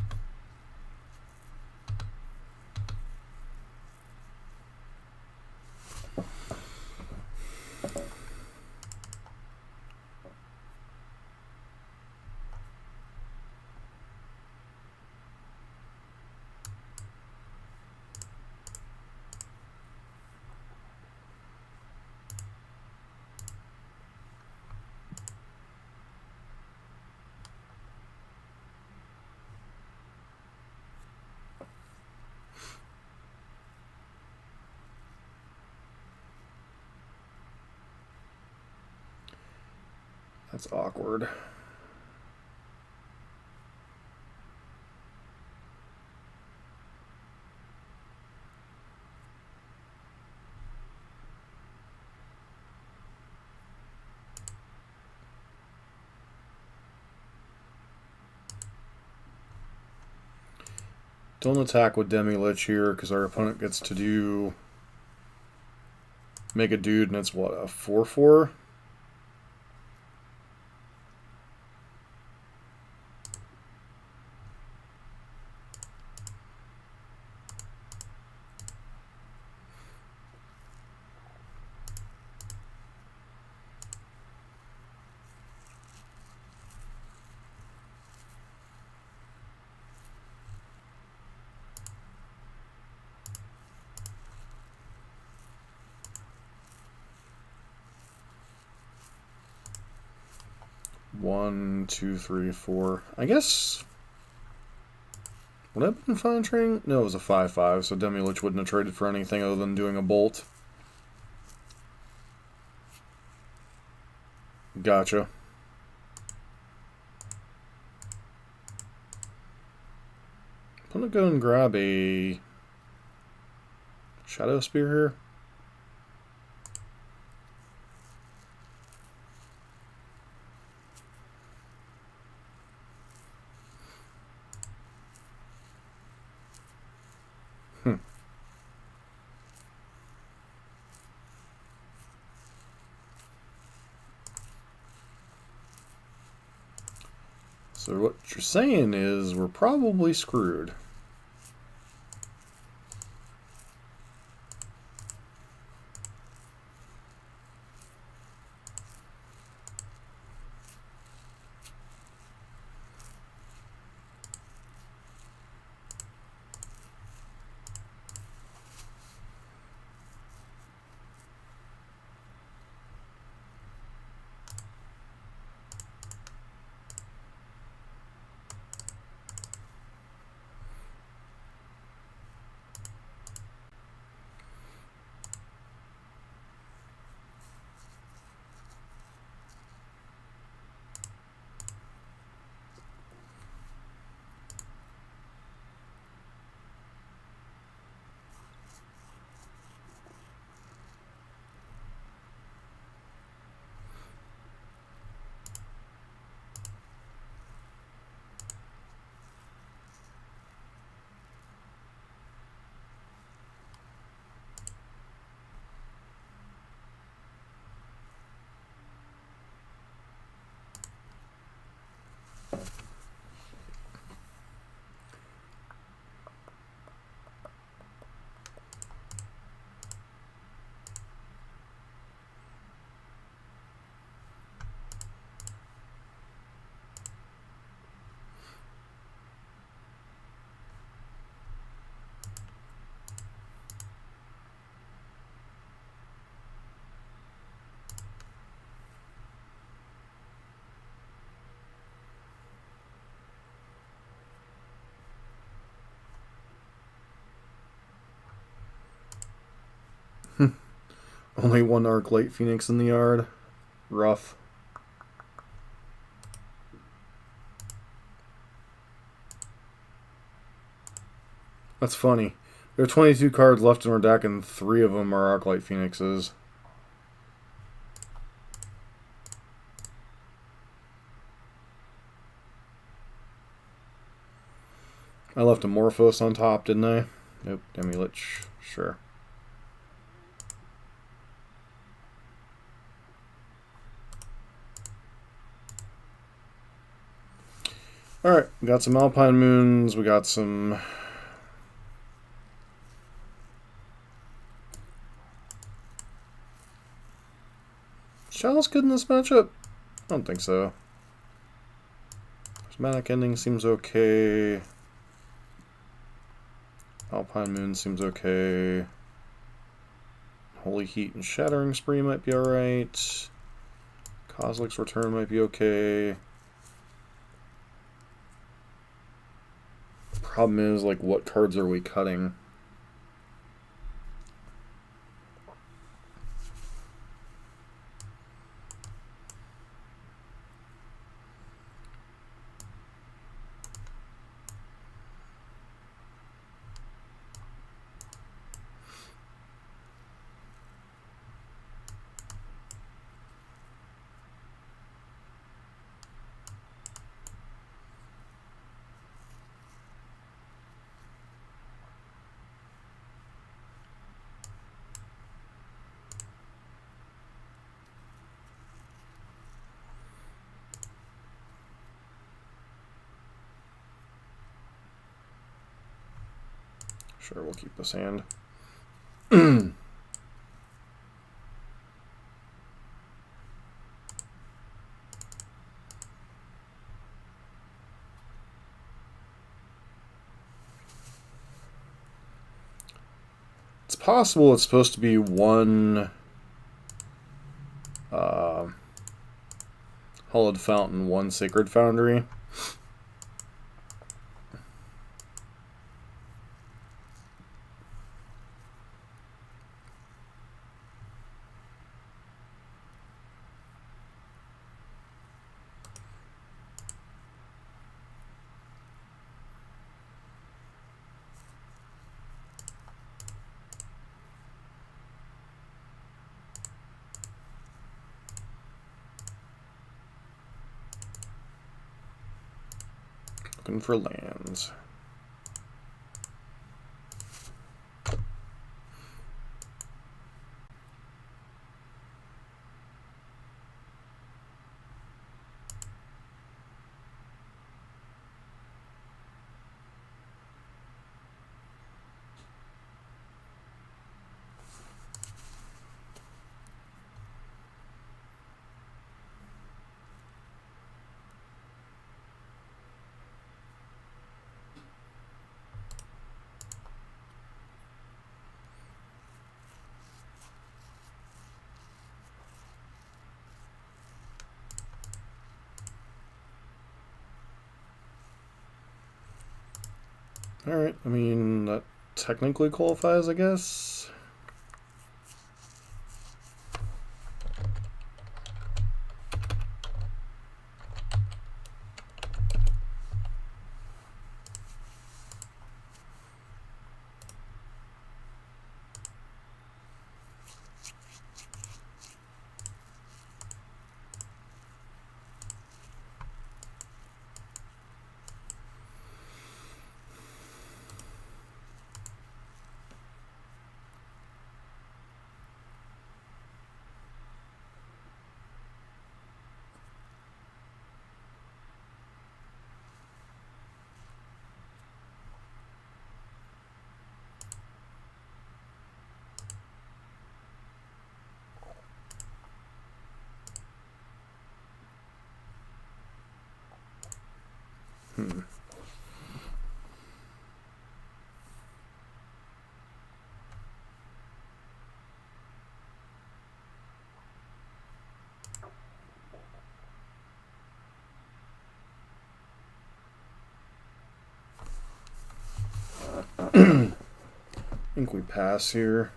That's awkward. Don't attack with Demi-Lich here, because our opponent gets to do... Make a dude, and it's what, a 4/4? One, two, three, four. I guess... Would that have been fine trading? No, it was a 5/5, so Demi-Lich wouldn't have traded for anything other than doing a bolt. Gotcha. I'm gonna go and grab a Shadow Spear here. So what you're saying is we're probably screwed. Only one Arclight Phoenix in the yard. Rough. That's funny. There are 22 cards left in our deck, and 3 of them are Arclight Phoenixes. I left a Morphos on top, didn't I? Nope, Demi-Lich. Sure. Alright, we got some Alpine Moons, we got some... Shallow's good in this matchup? I don't think so. Prismatic Ending seems okay. Alpine Moon seems okay. Holy Heat and Shattering Spree might be alright. Kozilek's Return might be okay. Problem is, like, what cards are we cutting? Sure, we'll keep this hand. It's possible it's supposed to be one Hallowed Fountain, one Sacred Foundry. Looking for lands. Alright, I mean, that technically qualifies, I guess. I think we pass here.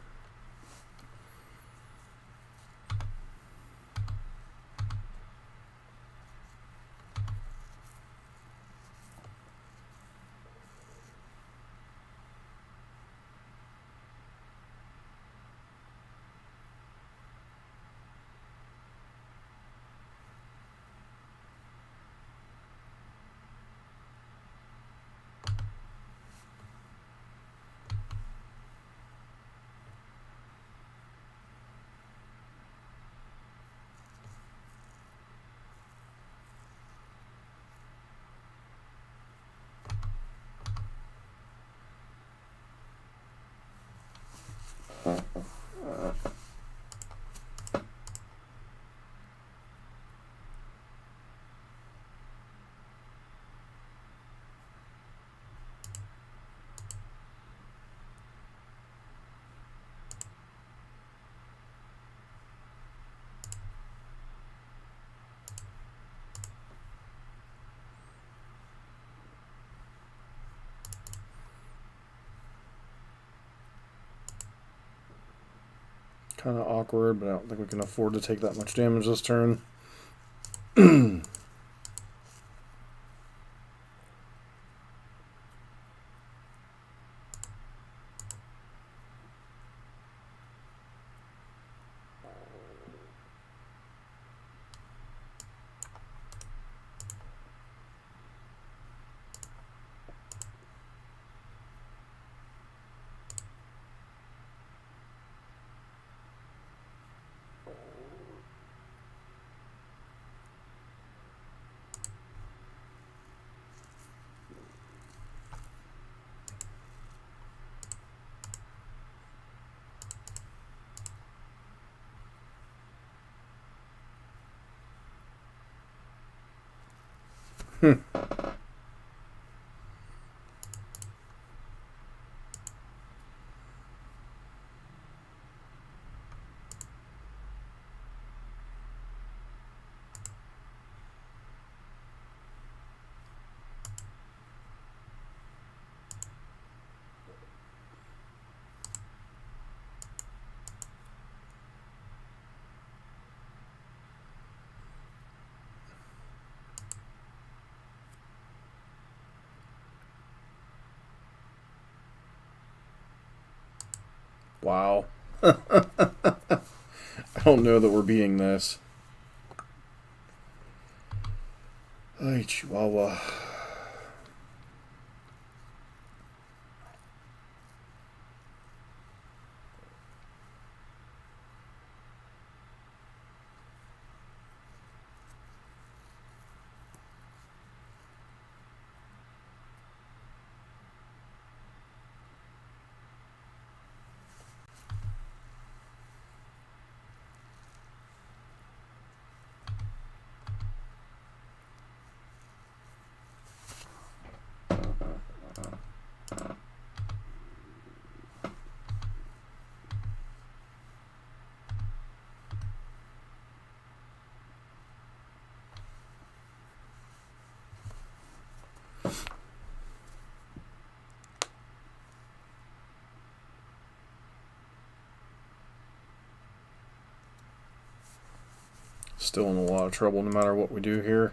Kind of awkward, but I don't think we can afford to take that much damage this turn. Wow. I don't know that we're beating this. Ay, Chihuahua. Still in a lot of trouble no matter what we do here.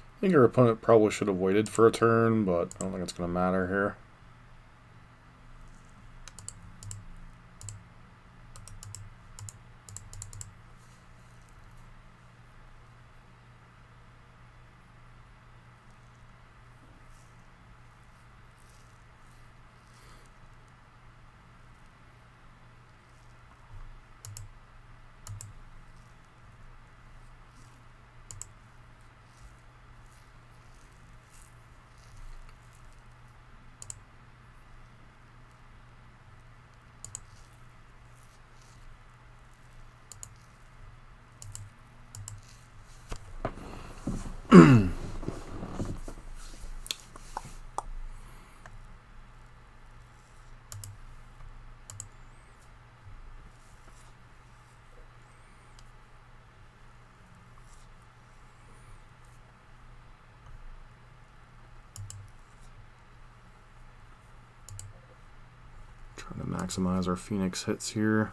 I think your opponent probably should have waited for a turn, but I don't think it's going to matter here. Trying to maximize our Phoenix hits here.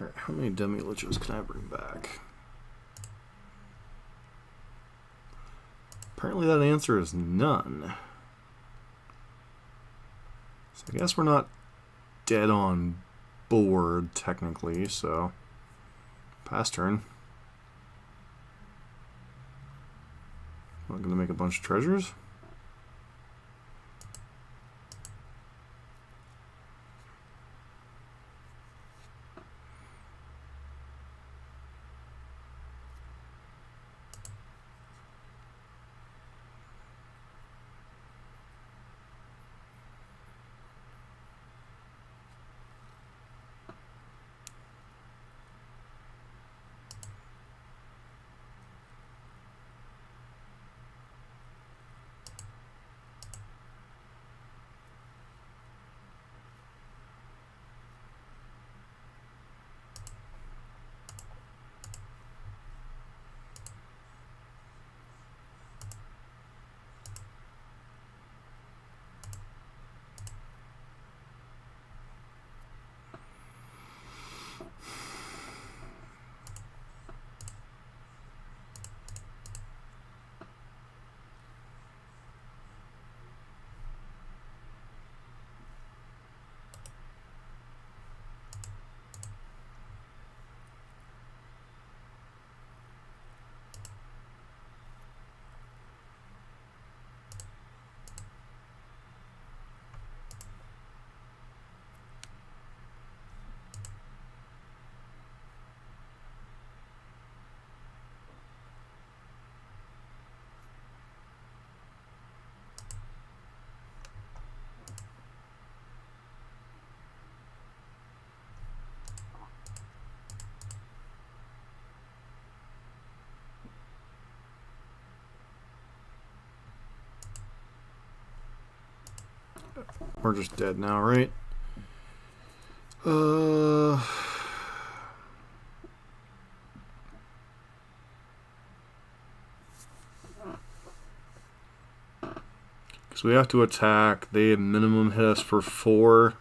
Alright, how many demi liches can I bring back? Apparently that answer is none. So I guess we're not dead on board technically, so pass turn. I'm gonna make a bunch of treasures. We're just dead now, right? Because we have to attack. They minimum hit us for 4.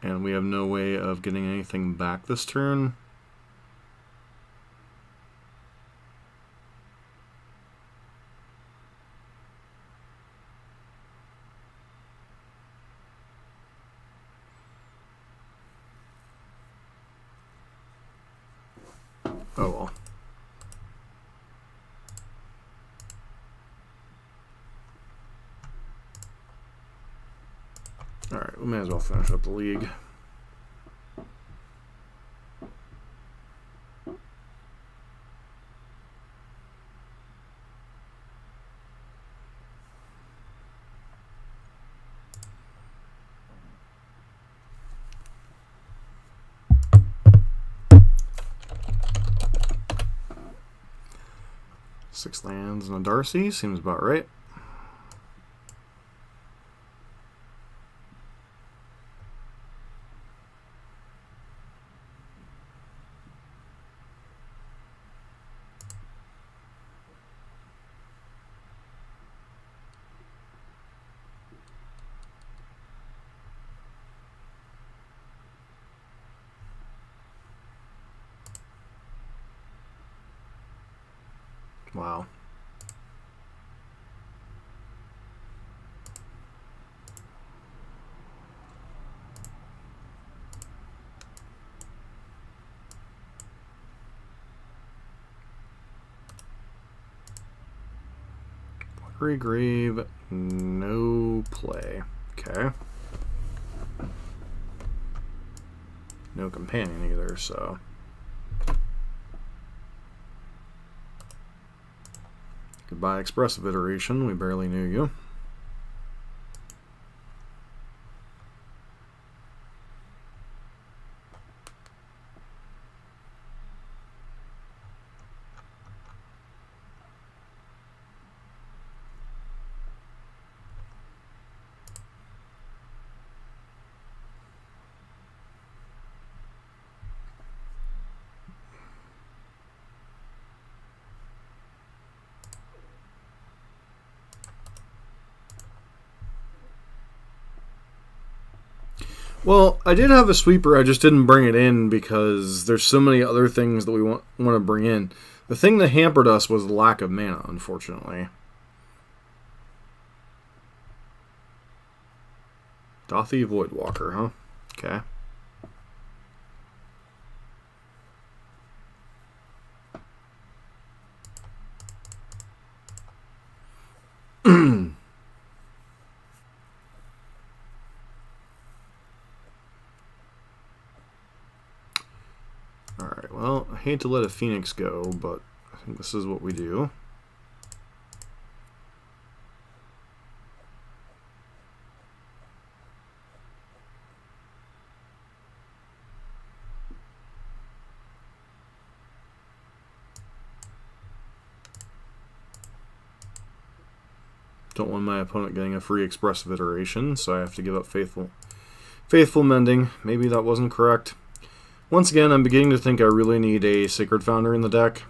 And we have no way of getting anything back this turn. Oh well. Alright, we may as well finish up the league. Six lands and a Darcy, seems about right. Wow. Grave, no play. Okay. No companion either, so. Goodbye, expressive iteration. We barely knew you. Well, I did have a sweeper, I just didn't bring it in because there's so many other things that we want to bring in. The thing that hampered us was the lack of mana, unfortunately. Dothy Voidwalker, huh? Okay. Alright, well, I hate to let a Phoenix go, but I think this is what we do. Don't want my opponent getting a free expressive iteration, so I have to give up faithful mending. Maybe that wasn't correct. Once again, I'm beginning to think I really need a Sacred Founder in the deck.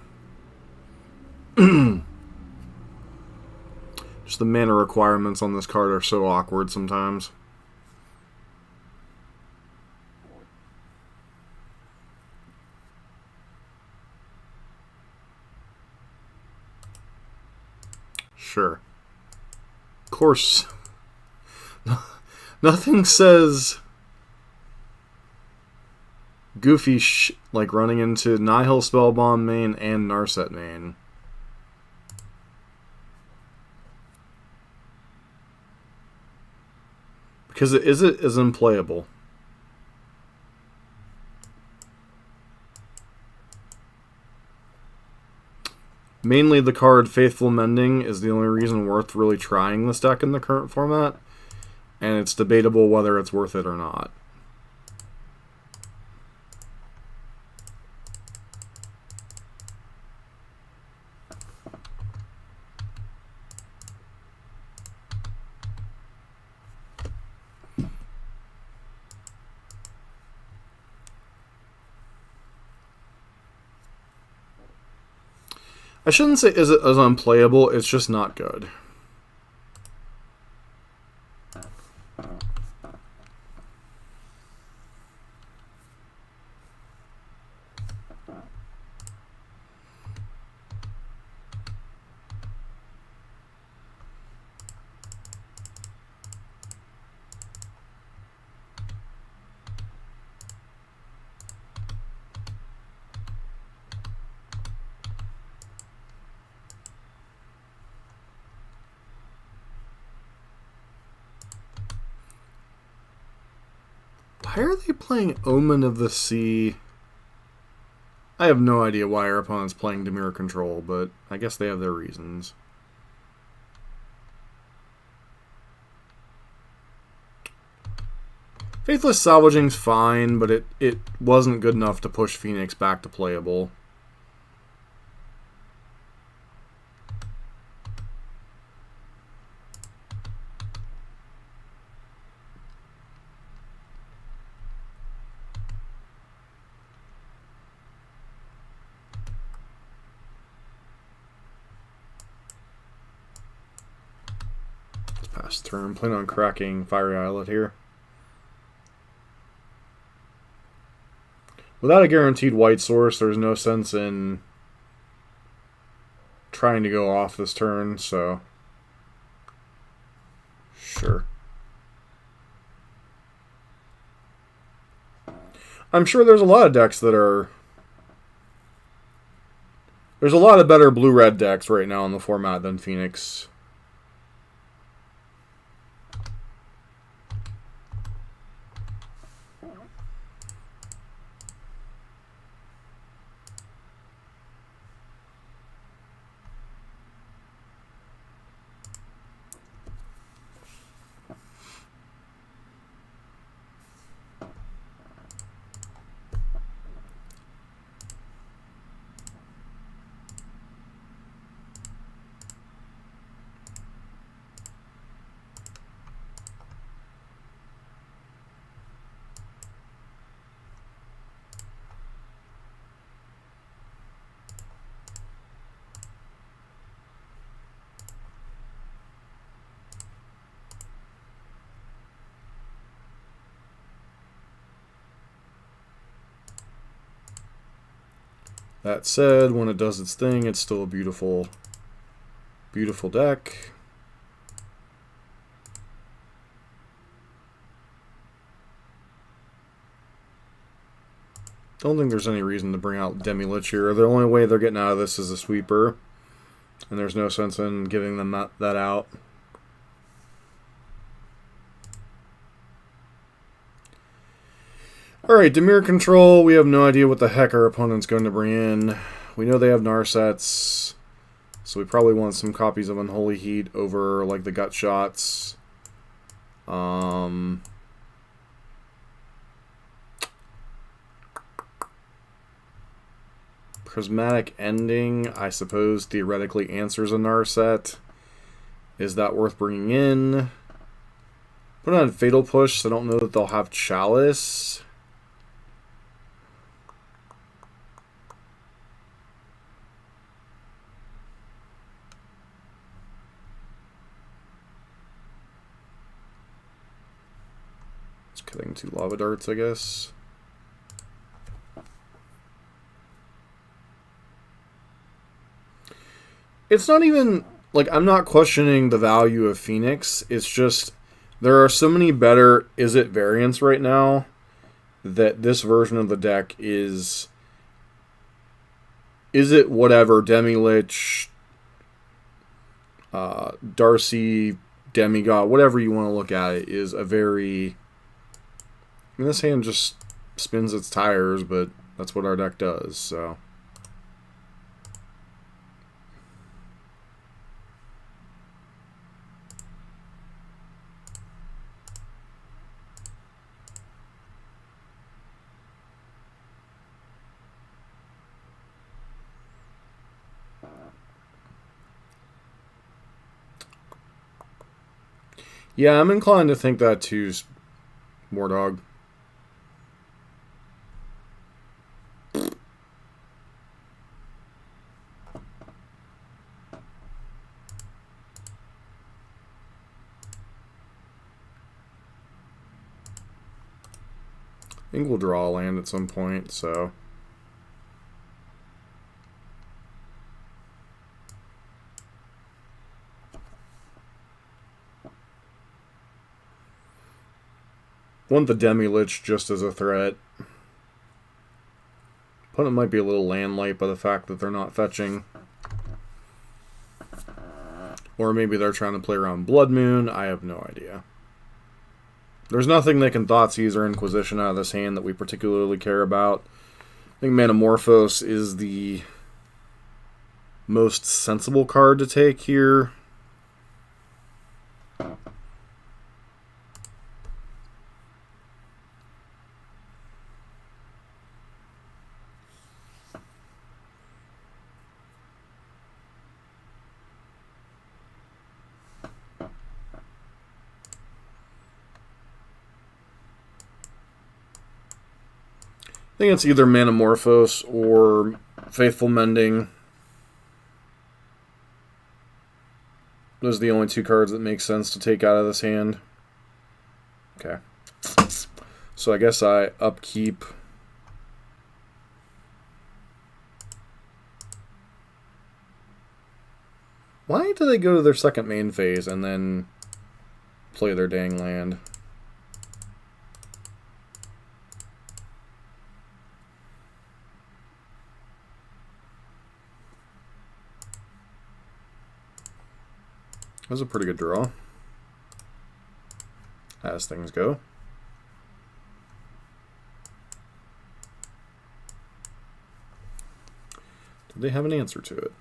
Just the mana requirements on this card are so awkward sometimes. Sure. Of course. Nothing says goofy like running into Nihil Spellbomb main and Narset main. Because it is unplayable. Mainly the card Faithful Mending is the only reason worth really trying this deck in the current format, and it's debatable whether it's worth it or not. I shouldn't say is it as unplayable, it's just not good. Why are they playing Omen of the Sea? I have no idea why our opponent's playing Dimir Control, but I guess they have their reasons. Faithless Salvaging's fine, but it wasn't good enough to push Phoenix back to playable. Pass turn. Plan on cracking Fiery Islet here. Without a guaranteed white source, there's no sense in trying to go off this turn, so sure. I'm sure there's a lot of decks that are... There's a lot of better blue-red decks right now in the format than Phoenix. That said, when it does its thing, it's still a beautiful, beautiful deck. Don't think there's any reason to bring out Demi-Lich here. The only way they're getting out of this is a sweeper, and there's no sense in giving them that out. Alright, Dimir Control, we have no idea what the heck our opponent's going to bring in. We know they have Narsets, so we probably want some copies of Unholy Heat over, like, the Gut Shots. Prismatic Ending, I suppose, theoretically answers a Narset. Is that worth bringing in? Put on Fatal Push, so I don't know that they'll have Chalice. Cutting 2 Lava Darts, I guess. It's not even, like, I'm not questioning the value of Phoenix. It's just, there are so many better Is-It variants right now that this version of the deck is It whatever, Demi-Lich, Darcy, Demigod, whatever you want to look at it, is a very... I mean, this hand just spins its tires, but that's what our deck does, so... Yeah, I'm inclined to think that too, Mordog. I think we'll draw a land at some point, so... Want the Demi-Lich just as a threat. Opponent might be a little land light by the fact that they're not fetching. Or maybe they're trying to play around Blood Moon. I have no idea. There's nothing they can Thoughtseize or Inquisition out of this hand that we particularly care about. I think Manamorphose is the most sensible card to take here. I think it's either Manamorphose or Faithful Mending. Those are the only two cards that make sense to take out of this hand. Okay. So I guess I upkeep. Why do they go to their second main phase and then play their dang land? That was a pretty good draw, as things go. Do they have an answer to it?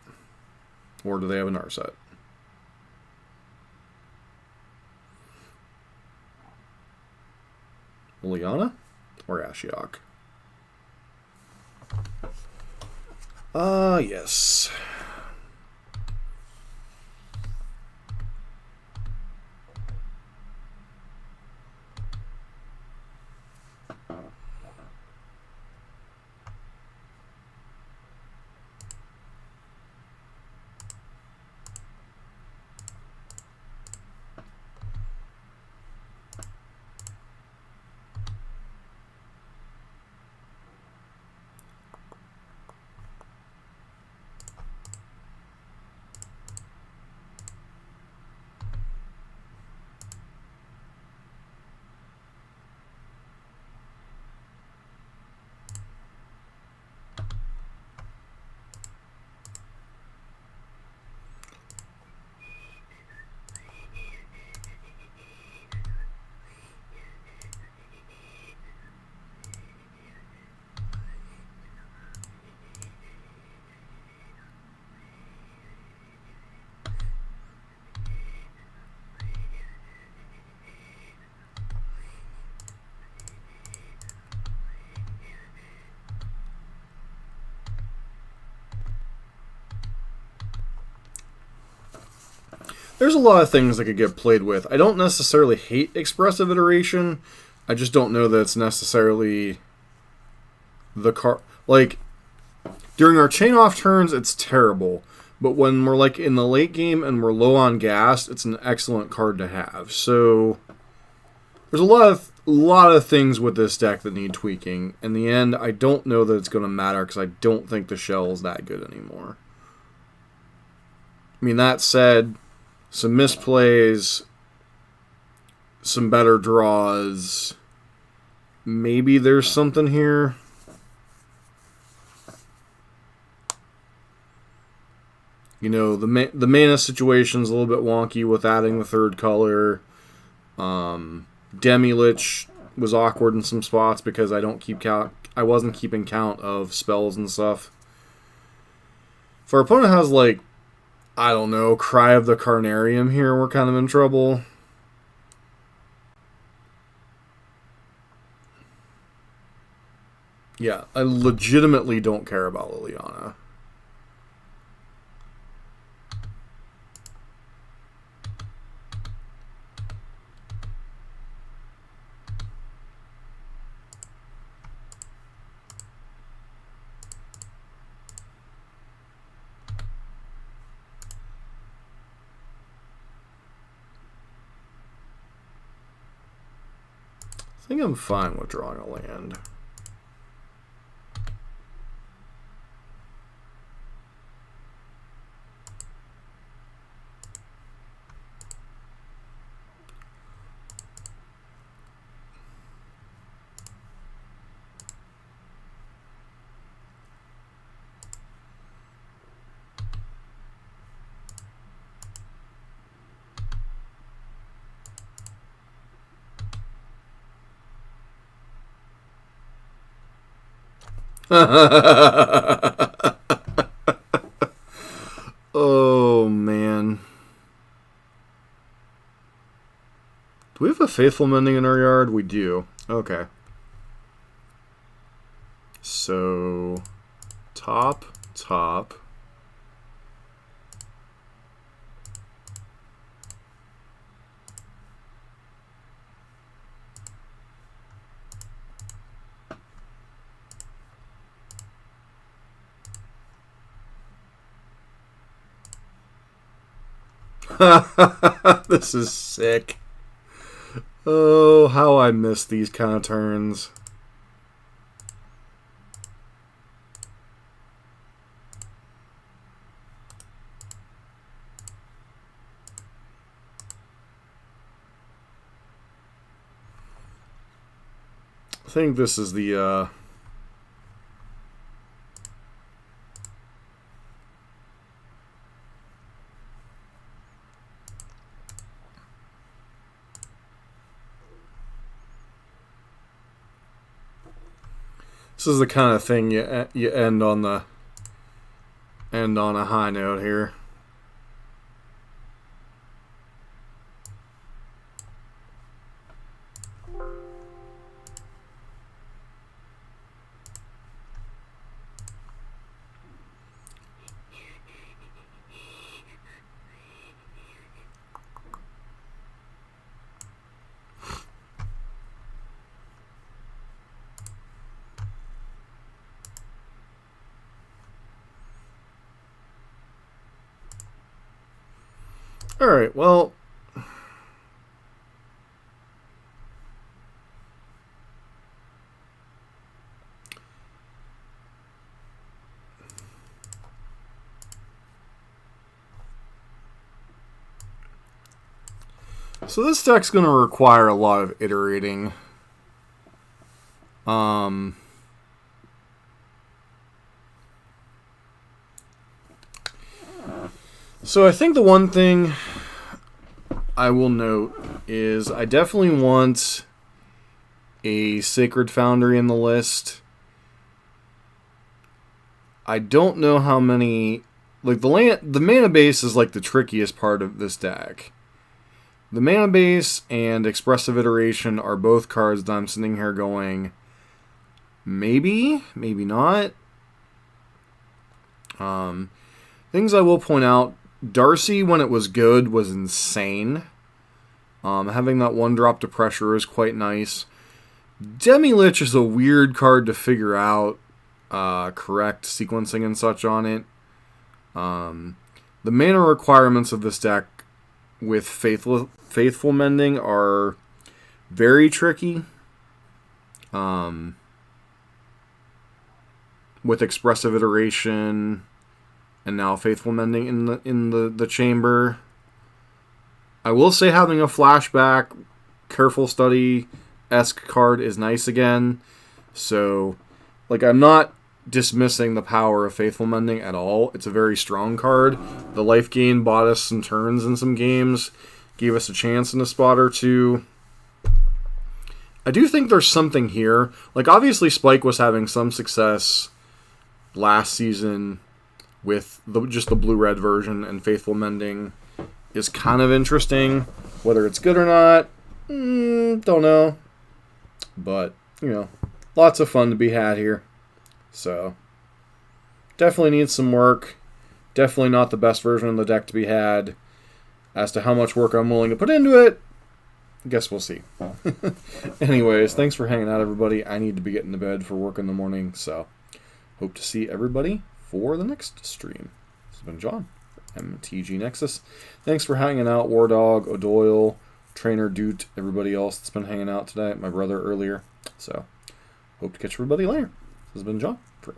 Or do they have an Narset? Liliana or Ashiok? Yes. There's a lot of things that could get played with. I don't necessarily hate Expressive Iteration. I just don't know that it's necessarily the card. Like, during our chain-off turns, it's terrible. But when we're like in the late game and we're low on gas, it's an excellent card to have. So there's a lot of things with this deck that need tweaking. In the end, I don't know that it's going to matter because I don't think the shell is that good anymore. I mean, that said, some misplays, some better draws. Maybe there's something here. You know, the mana situation's a little bit wonky with adding the third color. Demi-Lich was awkward in some spots because I don't keep count. I wasn't keeping count of spells and stuff. If our opponent has, like, I don't know, Cry of the Carnarium here, we're kind of in trouble. Yeah, I legitimately don't care about Liliana. think I'm fine with drawing a land. Oh, man. Do we have a faithful mending in our yard? We do. Okay. So, top. This is sick. Oh, how I miss these kind of turns. I think this is the this is the kind of thing you end on a high note here. All right, well, so this deck's going to require a lot of iterating. So I think the one thing I will note is I definitely want a Sacred Foundry in the list. I don't know how many... Like, the mana base is like the trickiest part of this deck. The mana base and Expressive Iteration are both cards that I'm sitting here going, maybe, maybe not. Things I will point out, Darcy, when it was good, was insane. Having that 1-drop to pressure is quite nice. Demi-Lich is a weird card to figure out correct sequencing and such on it. The mana requirements of this deck with Faithful Mending are very tricky. With Expressive Iteration and now Faithful Mending in the chamber. I will say having a flashback, Careful Study-esque card is nice again. So, like, I'm not dismissing the power of Faithful Mending at all. It's a very strong card. The life gain bought us some turns in some games, gave us a chance in a spot or two. I do think there's something here. Like, obviously Spike was having some success last season with just the blue-red version, and Faithful Mending is kind of interesting. Whether it's good or not, don't know. But, you know, lots of fun to be had here. So, definitely needs some work. Definitely not the best version of the deck to be had. As to how much work I'm willing to put into it, I guess we'll see. Anyways, thanks for hanging out, everybody. I need to be getting to bed for work in the morning, so hope to see everybody for the next stream. This has been John, MTG Nexus. Thanks for hanging out, War Dog, O'Doyle, Trainer, Doot, everybody else that's been hanging out today, my brother earlier. So, hope to catch everybody later. This has been John for